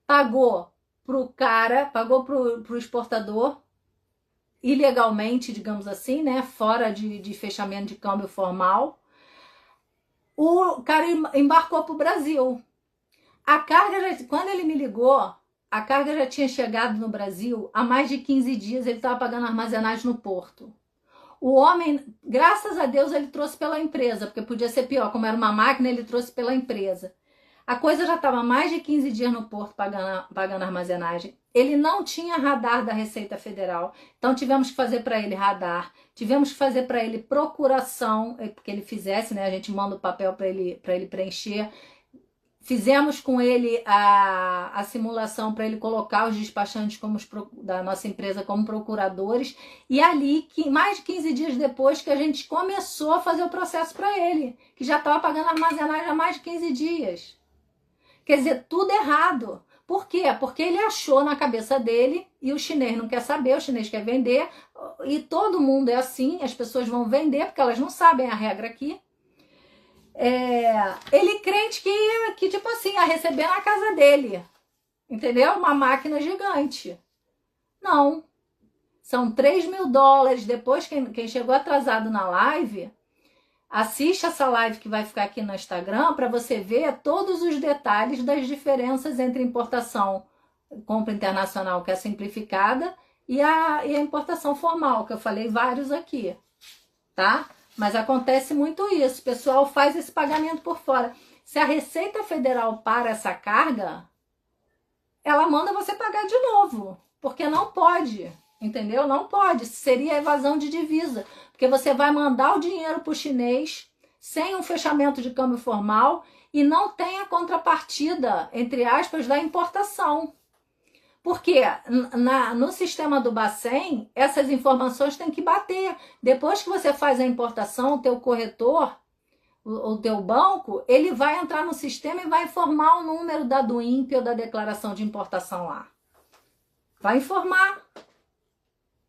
S1: pagou pro cara, pagou pro exportador, ilegalmente, digamos assim, né? Fora de fechamento de câmbio formal. O cara embarcou para o Brasil. A carga, quando ele me ligou, a carga já tinha chegado no Brasil há mais de 15 dias, ele estava pagando armazenagem no porto. O homem, graças a Deus, ele trouxe pela empresa, porque podia ser pior, como era uma máquina, ele trouxe pela empresa. A coisa já estava mais de 15 dias no porto pagando armazenagem. Ele não tinha radar da Receita Federal, então tivemos que fazer para ele radar, tivemos que fazer para ele procuração, porque ele fizesse, né? A gente manda o papel para ele preencher. Fizemos com ele a simulação para ele colocar os despachantes da nossa empresa como procuradores. E ali, mais de 15 dias depois, que a gente começou a fazer o processo para ele, que já estava pagando armazenagem há mais de 15 dias. Quer dizer, tudo errado. Por quê? Porque ele achou na cabeça dele, e o chinês não quer saber, o chinês quer vender, e todo mundo é assim, as pessoas vão vender, porque elas não sabem a regra aqui. Ele crente que tipo assim, ia receber na casa dele, entendeu? Uma máquina gigante. Não. São $3.000. Depois, quem chegou atrasado na live, assiste essa live que vai ficar aqui no Instagram para você ver todos os detalhes das diferenças entre importação, compra internacional, que é simplificada, e a importação formal, que eu falei vários aqui, tá? Mas acontece muito isso, o pessoal faz esse pagamento por fora. Se a Receita Federal para essa carga, ela manda você pagar de novo, porque não pode, entendeu? Não pode, seria evasão de divisa, porque você vai mandar o dinheiro para o chinês sem um fechamento de câmbio formal e não tem a contrapartida, entre aspas, da importação. Porque no sistema do Bacen, essas informações têm que bater. Depois que você faz a importação, o teu corretor, o teu banco, ele vai entrar no sistema e vai informar o número da DUIMP ou da declaração de importação lá. Vai informar.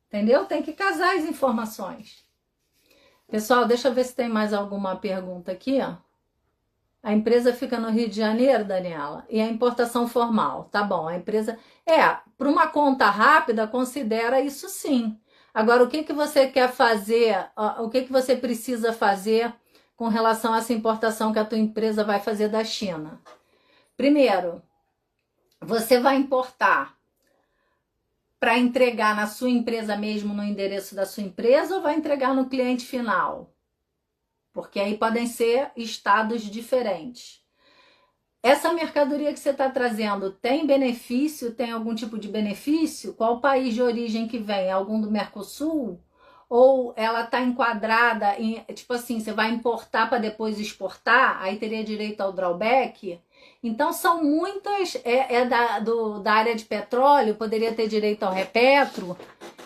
S1: Entendeu? Tem que casar as informações. Pessoal, deixa eu ver se tem mais alguma pergunta aqui, ó. A empresa fica no Rio de Janeiro, Daniela, e a importação formal, tá bom, a empresa... para uma conta rápida, considera isso sim. Agora, o que você quer fazer, o que você precisa fazer com relação a essa importação que a tua empresa vai fazer da China? Primeiro, você vai importar para entregar na sua empresa mesmo, no endereço da sua empresa, ou vai entregar no cliente final? Porque aí podem ser estados diferentes. Essa mercadoria que você está trazendo tem benefício? Tem algum tipo de benefício? Qual país de origem que vem? Algum do Mercosul? Ou ela está enquadrada em, tipo assim, você vai importar para depois exportar? Aí teria direito ao drawback? Então são muitas, da área de petróleo, poderia ter direito ao repetro.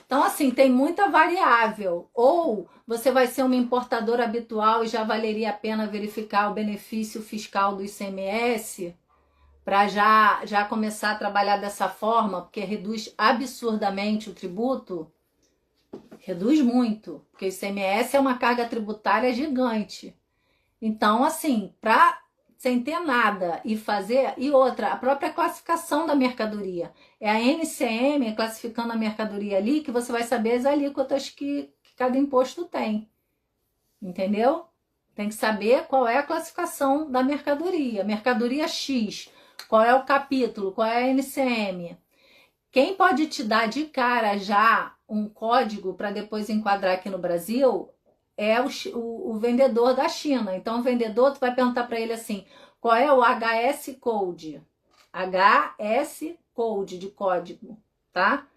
S1: Então, assim, tem muita variável. Ou você vai ser uma importadora habitual e já valeria a pena verificar o benefício fiscal do ICMS para já começar a trabalhar dessa forma, porque reduz absurdamente o tributo. Reduz muito, porque o ICMS é uma carga tributária gigante. Então, assim, sem ter nada e fazer... E outra, a própria classificação da mercadoria. É a NCM classificando a mercadoria ali que você vai saber as alíquotas que cada imposto tem. Entendeu? Tem que saber qual é a classificação da mercadoria. Mercadoria X, qual é o capítulo, qual é a NCM. Quem pode te dar de cara já um código para depois enquadrar aqui no Brasil é o vendedor da China. Então, o vendedor, tu vai perguntar para ele assim, qual é o HS Code? HS Code de código, tá?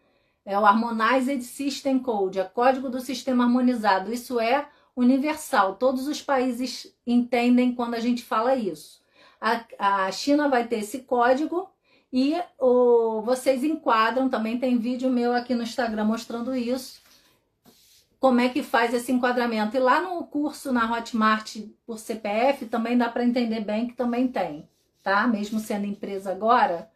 S1: É o Harmonized System Code, é código do sistema harmonizado. Isso é universal, todos os países entendem quando a gente fala isso. A China vai ter esse código e vocês enquadram, também tem vídeo meu aqui no Instagram mostrando isso, como é que faz esse enquadramento. E lá no curso na Hotmart por CPF também dá para entender bem que também tem, tá? Mesmo sendo empresa agora,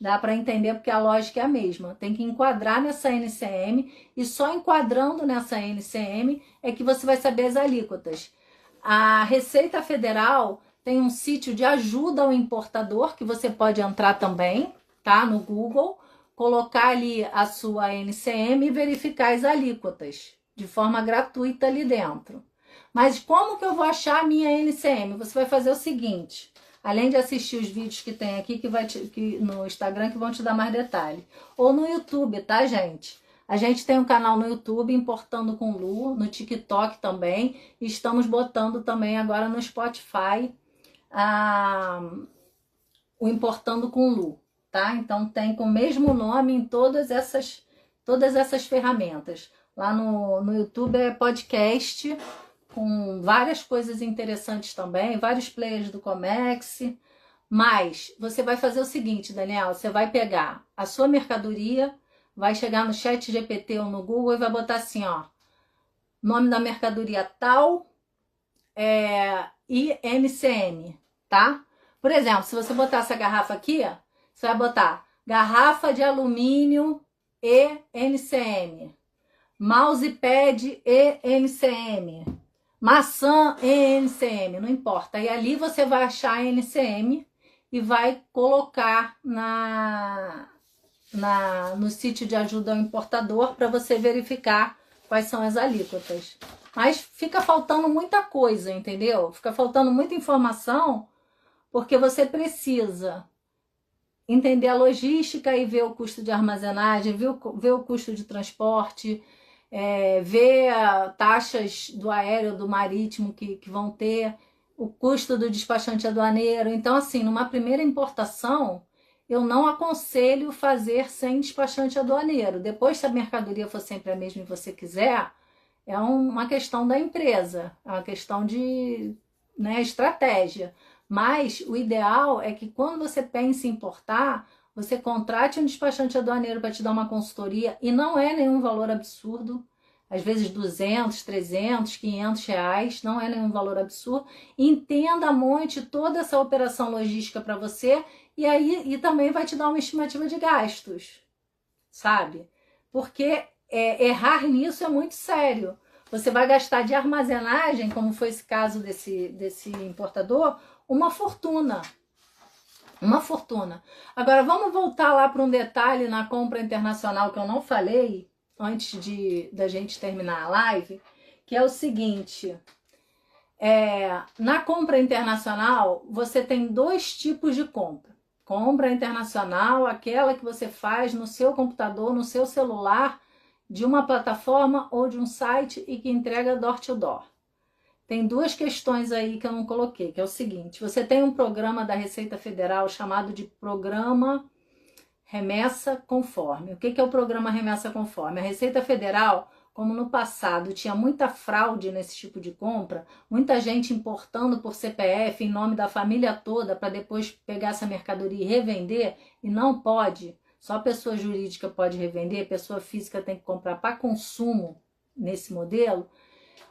S1: dá para entender porque a lógica é a mesma. Tem que enquadrar nessa NCM e só enquadrando nessa NCM é que você vai saber as alíquotas. A Receita Federal tem um sítio de ajuda ao importador que você pode entrar também, tá? No Google, colocar ali a sua NCM e verificar as alíquotas de forma gratuita ali dentro. Mas como que eu vou achar a minha NCM? Você vai fazer o seguinte, além de assistir os vídeos que tem aqui no Instagram que vão te dar mais detalhe, ou no YouTube, tá, gente? A gente tem um canal no YouTube, Importando com Lu, no TikTok também, e estamos botando também agora no Spotify o Importando com Lu, tá? Então tem com o mesmo nome em todas essas ferramentas. Lá no YouTube é podcast, com várias coisas interessantes também, vários players do Comex. Mas você vai fazer o seguinte, Daniel, você vai pegar a sua mercadoria, vai chegar no ChatGPT ou no Google e vai botar assim, ó, nome da mercadoria tal, e NCM, tá? Por exemplo, se você botar essa garrafa aqui, você vai botar garrafa de alumínio e NCM, mousepad e NCM, maçã e NCM, não importa. E ali você vai achar a NCM e vai colocar no sítio de ajuda ao importador para você verificar quais são as alíquotas. Mas fica faltando muita coisa, entendeu? Fica faltando muita informação, porque você precisa entender a logística e ver o custo de armazenagem, ver o custo de transporte, ver taxas do aéreo, do marítimo que vão ter, o custo do despachante aduaneiro. Então, assim, numa primeira importação, eu não aconselho fazer sem despachante aduaneiro. Depois, se a mercadoria for sempre a mesma e você quiser, é uma questão da empresa, é uma questão de, né, estratégia. Mas o ideal é que quando você pensa em importar, você contrate um despachante aduaneiro para te dar uma consultoria, e não é nenhum valor absurdo, às vezes 200, 300, 500 reais, não é nenhum valor absurdo. Entenda, monte toda essa operação logística para você, e também vai te dar uma estimativa de gastos, sabe? Porque errar nisso é muito sério. Você vai gastar de armazenagem, como foi esse caso desse importador, uma fortuna. Uma fortuna. Agora, vamos voltar lá para um detalhe na compra internacional que eu não falei antes da gente terminar a live, que é o seguinte. Na compra internacional, você tem dois tipos de compra. Compra internacional, aquela que você faz no seu computador, no seu celular, de uma plataforma ou de um site e que entrega door to door. Tem duas questões aí que eu não coloquei, que é o seguinte: você tem um programa da Receita Federal chamado de Programa Remessa Conforme. O que é o Programa Remessa Conforme? A Receita Federal, como no passado tinha muita fraude nesse tipo de compra, muita gente importando por CPF em nome da família toda para depois pegar essa mercadoria e revender, e não pode, só pessoa jurídica pode revender, pessoa física tem que comprar para consumo nesse modelo.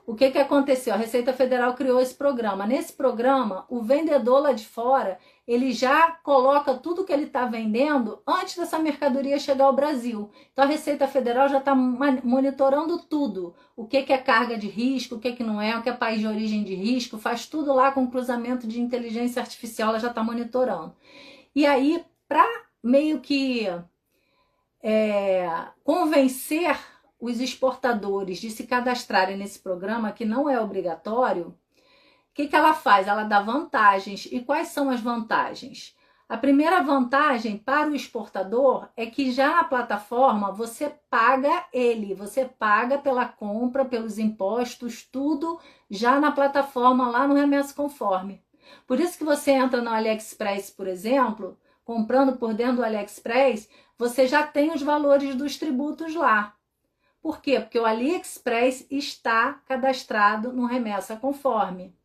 S1: O que aconteceu? A Receita Federal criou esse programa. Nesse programa, o vendedor lá de fora, ele já coloca tudo que ele está vendendo antes dessa mercadoria chegar ao Brasil. Então, a Receita Federal já está monitorando tudo. O que é carga de risco, o que não é, o que é país de origem de risco, faz tudo lá com cruzamento de inteligência artificial, ela já está monitorando. E aí, para meio que convencer os exportadores de se cadastrarem nesse programa, que não é obrigatório, o que ela faz? Ela dá vantagens. E quais são as vantagens? A primeira vantagem para o exportador é que já na plataforma você paga você paga pela compra, pelos impostos, tudo já na plataforma, lá no Remessa Conforme. Por isso que você entra no AliExpress, por exemplo, comprando por dentro do AliExpress, você já tem os valores dos tributos lá. Por quê? Porque o AliExpress está cadastrado no Remessa Conforme.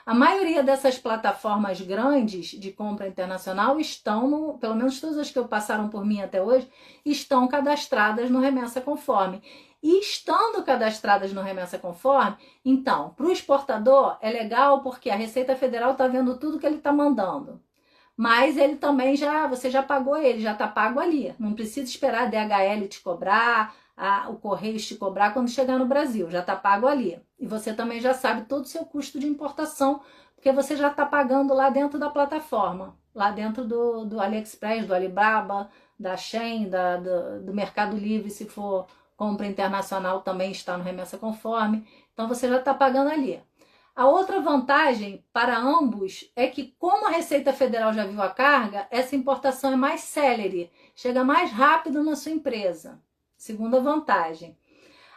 S1: A maioria dessas plataformas grandes de compra internacional estão, pelo menos todas as que passaram por mim até hoje, estão cadastradas no Remessa Conforme. E estando cadastradas no Remessa Conforme, então, para o exportador é legal porque a Receita Federal está vendo tudo que ele está mandando. Mas ele também você já pagou ele, já está pago ali. Não precisa esperar a DHL te cobrar, o Correio te cobrar quando chegar no Brasil, já está pago ali. E você também já sabe todo o seu custo de importação, porque você já está pagando lá dentro da plataforma, lá dentro do AliExpress, do Alibaba, da Shein, do Mercado Livre, se for compra internacional também está no Remessa Conforme, então você já está pagando ali. A outra vantagem para ambos é que, como a Receita Federal já viu a carga, essa importação é mais célere, chega mais rápido na sua empresa. Segunda vantagem.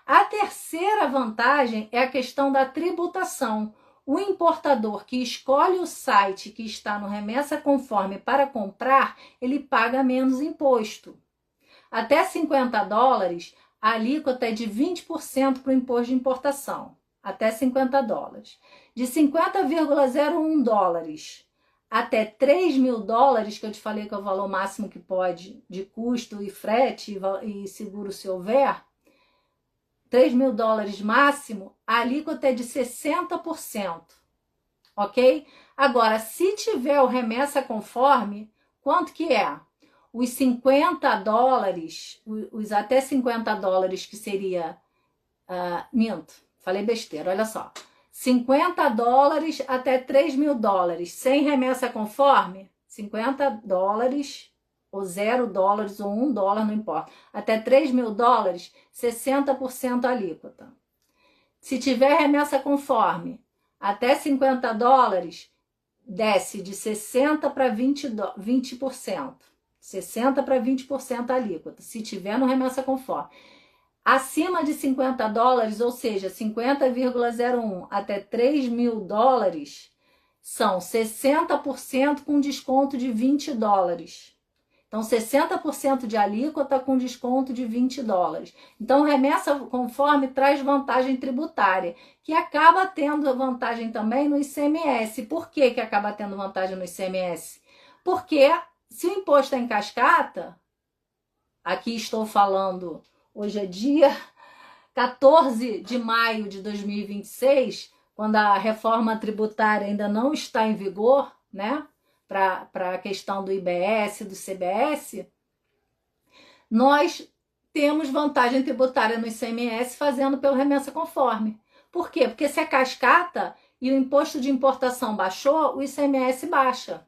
S1: A terceira vantagem é a questão da tributação. O importador que escolhe o site que está no Remessa Conforme para comprar, ele paga menos imposto. Até $50, a alíquota é de 20% para o imposto de importação. Até $50. De $50,01 até $3.000, que eu te falei que é o valor máximo que pode, de custo e frete e seguro se houver, $3.000 máximo, a alíquota é de 60%, ok? Agora, se tiver o Remessa Conforme, quanto que é? Os $50, os até $50 que seria, minto, falei besteira, olha só. $50 até $3.000, sem remessa conforme, $50 ou $0 ou $1, não importa. Até $3.000, 60% alíquota. Se tiver remessa conforme, até $50, desce de 60% para 20%. 60% para 20% alíquota, se tiver no remessa conforme. Acima de 50 dólares, ou seja, 50,01 até 3 mil dólares, são 60% com desconto de 20 dólares. Então, 60% de alíquota com desconto de 20 dólares. Então, remessa conforme traz vantagem tributária, que acaba tendo vantagem também no ICMS. Por que que acaba tendo vantagem no ICMS? Porque se o imposto é em cascata, aqui estou falando, hoje é dia 14 de maio de 2026, quando a reforma tributária ainda não está em vigor, né? Para a questão do IBS, do CBS, nós temos vantagem tributária no ICMS fazendo pelo remessa conforme. Por quê? Porque se é cascata e o imposto de importação baixou, o ICMS baixa.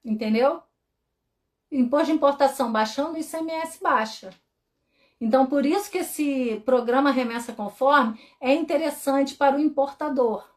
S1: Entendeu? O imposto de importação baixando, o ICMS baixa. Então, por isso que esse programa Remessa Conforme é interessante para o importador.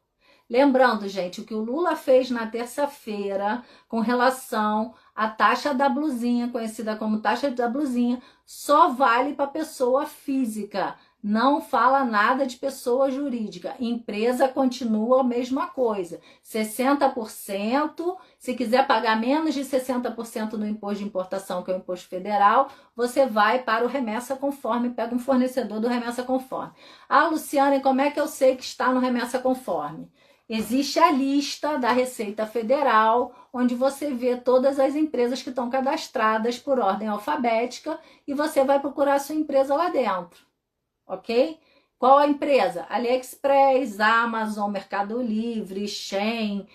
S1: Lembrando, gente, o que o Lula fez na terça-feira com relação à taxa da blusinha, conhecida como taxa da blusinha, só vale para pessoa física. Não fala nada de pessoa jurídica. Empresa continua a mesma coisa. 60%, se quiser pagar menos de 60% no imposto de importação, que é o imposto federal, você vai para o Remessa Conforme, pega um fornecedor do Remessa Conforme. Ah, Luciane, como é que eu sei que está no Remessa Conforme? Existe a lista da Receita Federal, onde você vê todas as empresas que estão cadastradas por ordem alfabética e você vai procurar a sua empresa lá dentro, ok? Qual a empresa? AliExpress, Amazon, Mercado Livre, Shein,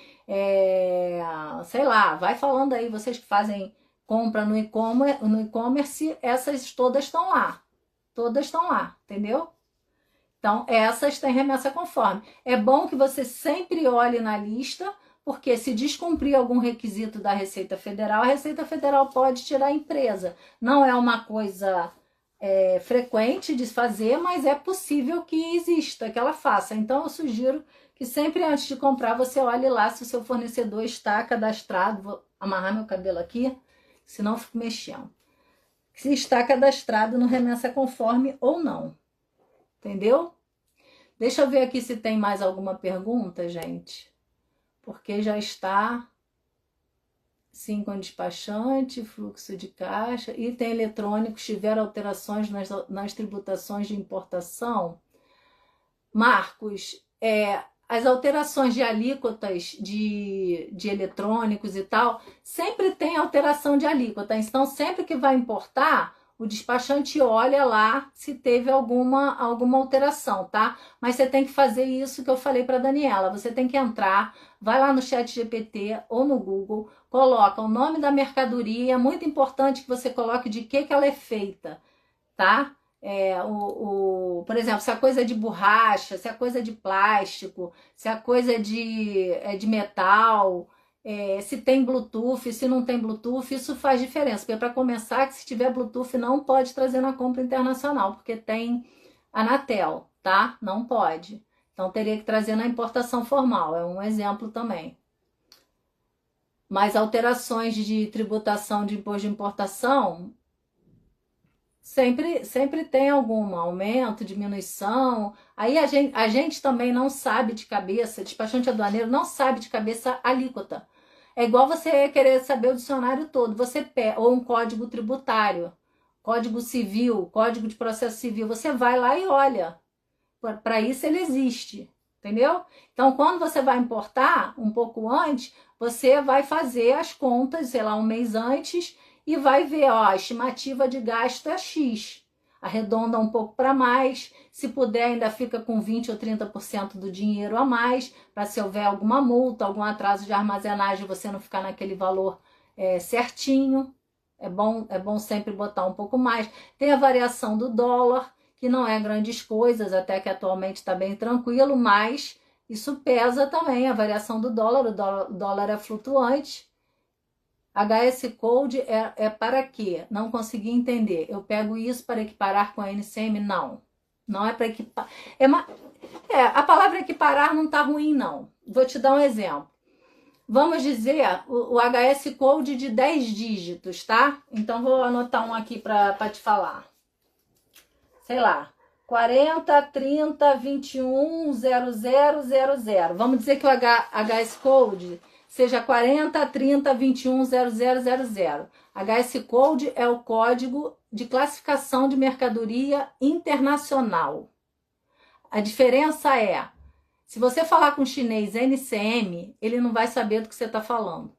S1: sei lá, vai falando aí, vocês que fazem compra no e-commerce, essas todas estão lá, entendeu? Então, essas têm remessa conforme. É bom que você sempre olhe na lista, porque se descumprir algum requisito da Receita Federal, a Receita Federal pode tirar a empresa. Não é uma coisa frequente de fazer, mas é possível que exista, que ela faça. Então, eu sugiro que sempre antes de comprar, você olhe lá se o seu fornecedor está cadastrado. Vou amarrar meu cabelo aqui, senão eu fico mexendo. Se está cadastrado no remessa conforme ou não. Entendeu? Deixa eu ver aqui se tem mais alguma pergunta, gente. Porque já está 5 com despachante, fluxo de caixa, item eletrônico, tiver alterações nas tributações de importação. Marcos, as alterações de alíquotas de eletrônicos e tal, sempre tem alteração de alíquota. Então, sempre que vai importar, o despachante olha lá se teve alguma alteração, tá? Mas você tem que fazer isso que eu falei para Daniela. Você tem que entrar, vai lá no ChatGPT ou no Google, coloca o nome da mercadoria. É muito importante que você coloque de que ela é feita, tá? Por exemplo, se a coisa é de borracha, se a coisa é de plástico, se a coisa é de metal, se tem Bluetooth, se não tem Bluetooth, isso faz diferença. Porque para começar, que se tiver Bluetooth não pode trazer na compra internacional, porque tem Anatel, tá? Não pode. Então teria que trazer na importação formal, é um exemplo também. Mas alterações de tributação de imposto de importação, sempre tem algum aumento, diminuição. Aí a gente também não sabe de cabeça, despachante aduaneiro não sabe de cabeça a alíquota. É igual você querer saber o dicionário todo, ou um código tributário, código civil, código de processo civil, você vai lá e olha. Para isso ele existe, entendeu? Então, quando você vai importar, um pouco antes, você vai fazer as contas, sei lá, um mês antes, e vai ver, ó, a estimativa de gasto é X. Arredonda um pouco para mais, se puder ainda fica com 20 ou 30% do dinheiro a mais, para se houver alguma multa, algum atraso de armazenagem, você não ficar naquele valor certinho. É bom sempre botar um pouco mais. Tem a variação do dólar, que não é grandes coisas, até que atualmente está bem tranquilo, mas isso pesa também, a variação do dólar, o dólar é flutuante. HS Code é para quê? Não consegui entender. Eu pego isso para equiparar com a NCM? Não. Não é para equiparar. A palavra equiparar não está ruim, não. Vou te dar um exemplo. Vamos dizer o HS Code de 10 dígitos, tá? Então vou anotar um aqui para te falar. Sei lá, 40 30 21 0000. Vamos dizer que o HS Code seja 40 30 21 0000. HS Code é o código de classificação de mercadoria internacional. A diferença é, se você falar com o chinês NCM, ele não vai saber do que você está falando.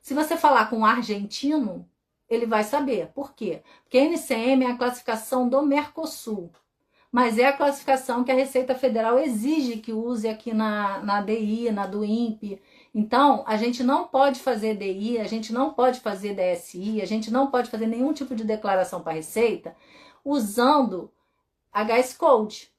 S1: Se você falar com um argentino, ele vai saber. Por quê? Porque NCM é a classificação do Mercosul. Mas é a classificação que a Receita Federal exige que use aqui na DI, na do INPE. Então, a gente não pode fazer DI, a gente não pode fazer DSI, a gente não pode fazer nenhum tipo de declaração para a Receita usando HS Code.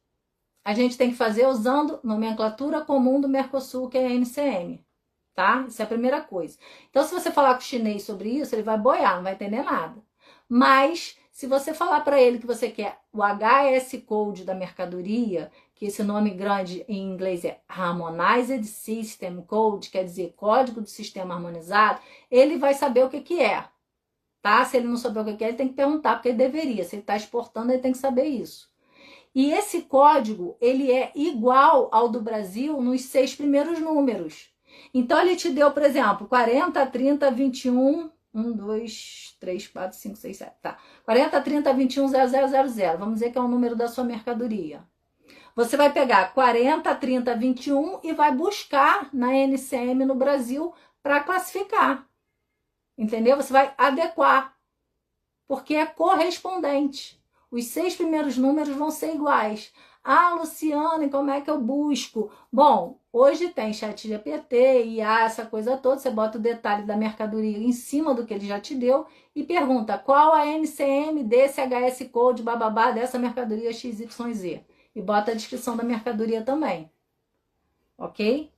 S1: A gente tem que fazer usando nomenclatura comum do Mercosul, que é a NCM. Tá? Isso é a primeira coisa. Então, se você falar com o chinês sobre isso, ele vai boiar, não vai entender nada. Mas, se você falar para ele que você quer o HS Code da mercadoria, que esse nome grande em inglês é Harmonized System Code, quer dizer código do sistema harmonizado, ele vai saber o que que é. Tá? Se ele não souber o que que é, ele tem que perguntar, porque ele deveria. Se ele está exportando, ele tem que saber isso. E esse código, ele é igual ao do Brasil nos 6 primeiros números. Então, ele te deu, por exemplo, 40, 30, 21, 1, 2, 3, 4, 5, 6, 7, tá. 40, 30, 21, 0000. Vamos dizer que é o número da sua mercadoria. Você vai pegar 40, 30, 21 e vai buscar na NCM no Brasil para classificar. Entendeu? Você vai adequar, porque é correspondente. Os 6 primeiros números vão ser iguais. Ah, Luciane, como é que eu busco? Bom, hoje tem ChatGPT, IA, essa coisa toda. Você bota o detalhe da mercadoria em cima do que ele já te deu e pergunta qual a NCM desse HS Code, bababá, dessa mercadoria XYZ. E bota a descrição da mercadoria também. Ok?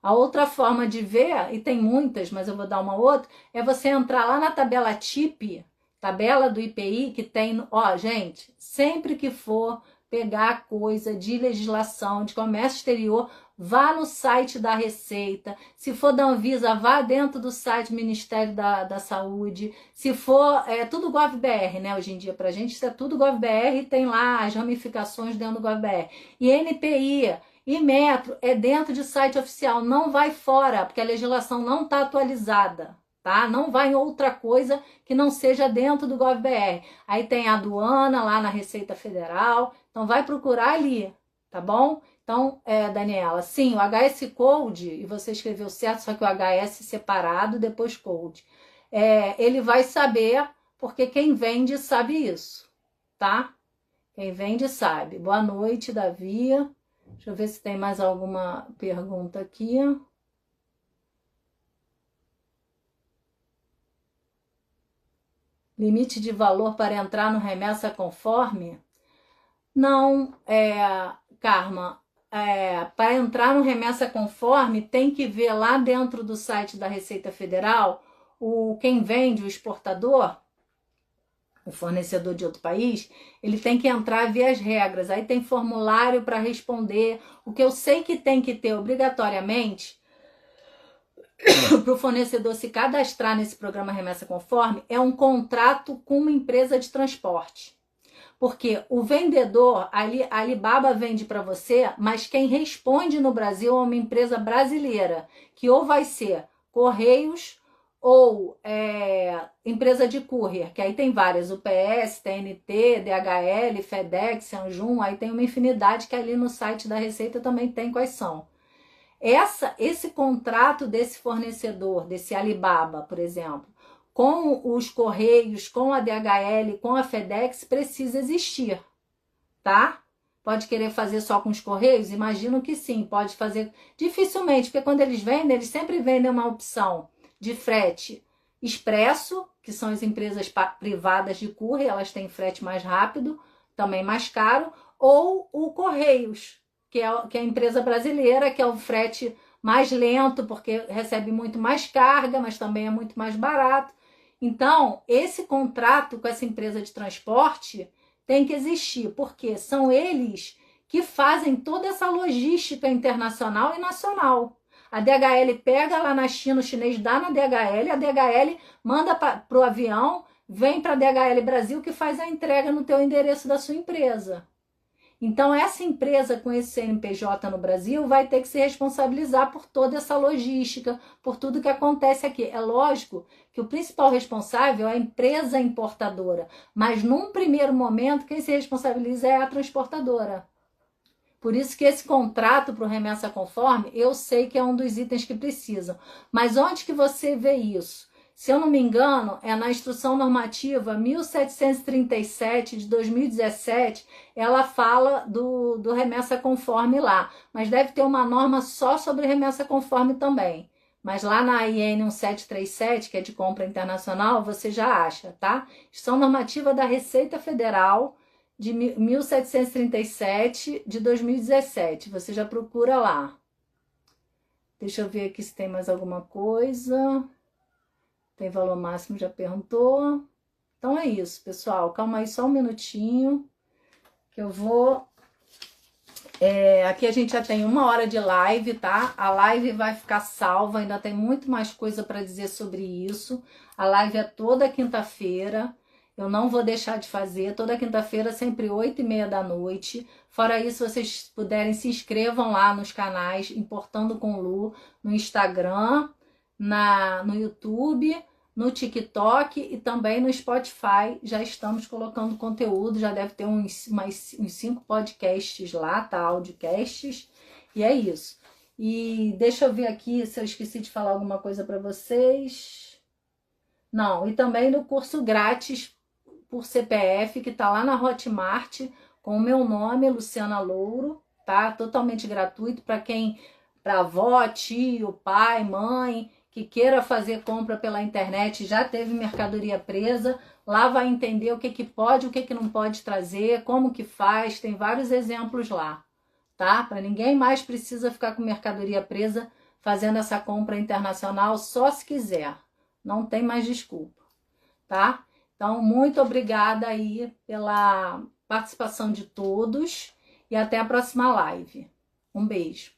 S1: A outra forma de ver, e tem muitas, mas eu vou dar uma outra, é você entrar lá na tabela TIP, tabela do IPI, que tem... Ó, gente, sempre que for pegar coisa de legislação, de comércio exterior, vá no site da Receita. Se for da Anvisa, vá dentro do site do Ministério da Saúde. Se for, é tudo GovBR, né? Hoje em dia, pra gente, isso é tudo GovBR, tem lá as ramificações dentro do GovBR. E NPI e Metro é dentro de site oficial, não vai fora, porque a legislação não está atualizada. Tá? Não vai em outra coisa que não seja dentro do GovBR. Aí tem a aduana lá na Receita Federal, então vai procurar ali, tá bom? Então, Daniela, sim, o HS Code, e você escreveu certo, só que o HS separado, depois Code. Ele vai saber, porque quem vende sabe isso, tá? Quem vende sabe. Boa noite, Davi. Deixa eu ver se tem mais alguma pergunta aqui. Limite de valor para entrar no remessa conforme? Não, Karma. Para entrar no remessa conforme, tem que ver lá dentro do site da Receita Federal quem vende, o exportador, o fornecedor de outro país, ele tem que entrar e ver as regras. Aí tem formulário para responder. O que eu sei que tem que ter obrigatoriamente para o fornecedor se cadastrar nesse programa Remessa Conforme é um contrato com uma empresa de transporte. Porque o vendedor, a Alibaba vende para você, mas quem responde no Brasil é uma empresa brasileira, que ou vai ser Correios ou empresa de courier, que aí tem várias, UPS, TNT, DHL, FedEx, Anjum, aí tem uma infinidade que ali no site da Receita também tem quais são. Esse contrato desse fornecedor, desse Alibaba, por exemplo, com os Correios, com a DHL, com a FedEx, precisa existir, tá? Pode querer fazer só com os Correios? Imagino que sim, pode fazer dificilmente, porque quando eles vendem, eles sempre vendem uma opção de frete expresso, que são as empresas privadas de courier, elas têm frete mais rápido, também mais caro, ou o Correios, que é a empresa brasileira, que é o frete mais lento, porque recebe muito mais carga, mas também é muito mais barato. Então, esse contrato com essa empresa de transporte tem que existir, porque são eles que fazem toda essa logística internacional e nacional. A DHL pega lá na China, o chinês dá na DHL, a DHL manda para o avião, vem para a DHL Brasil, que faz a entrega no teu endereço da sua empresa. Então, essa empresa com esse CNPJ no Brasil vai ter que se responsabilizar por toda essa logística, por tudo que acontece aqui. É lógico que o principal responsável é a empresa importadora, mas num primeiro momento, quem se responsabiliza é a transportadora. Por isso que esse contrato para o remessa conforme, eu sei que é um dos itens que precisam. Mas onde que você vê isso? Se eu não me engano, é na Instrução Normativa 1737 de 2017, ela fala do remessa conforme lá. Mas deve ter uma norma só sobre remessa conforme também. Mas lá na IN 1737, que é de compra internacional, você já acha, tá? Instrução Normativa da Receita Federal de 1737 de 2017. Você já procura lá. Deixa eu ver aqui se tem mais alguma coisa. Tem valor máximo, já perguntou. Então é isso, pessoal. Calma aí só um minutinho, que eu vou... aqui a gente já tem 1 hora de live, tá? A live vai ficar salva, ainda tem muito mais coisa para dizer sobre isso. A live é toda quinta-feira. Eu não vou deixar de fazer. Toda quinta-feira, sempre 8h30 da noite. Fora isso, vocês puderem, se inscrevam lá nos canais Importando com Lu, no Instagram, no YouTube, no TikTok e também no Spotify. Já estamos colocando conteúdo, já deve ter uns 5 podcasts lá, tá? Audiocasts. E é isso. E deixa eu ver aqui se eu esqueci de falar alguma coisa para vocês. Não, e também no curso grátis por CPF, que tá lá na Hotmart, com o meu nome, Luciana Louro, tá? Totalmente gratuito para para avó, tio, pai, mãe, que queira fazer compra pela internet, já teve mercadoria presa, lá vai entender o que pode, o que não pode trazer, como que faz, tem vários exemplos lá, tá? Para ninguém mais precisa ficar com mercadoria presa fazendo essa compra internacional, só se quiser, não tem mais desculpa, tá? Então, muito obrigada aí pela participação de todos e até a próxima live. Um beijo.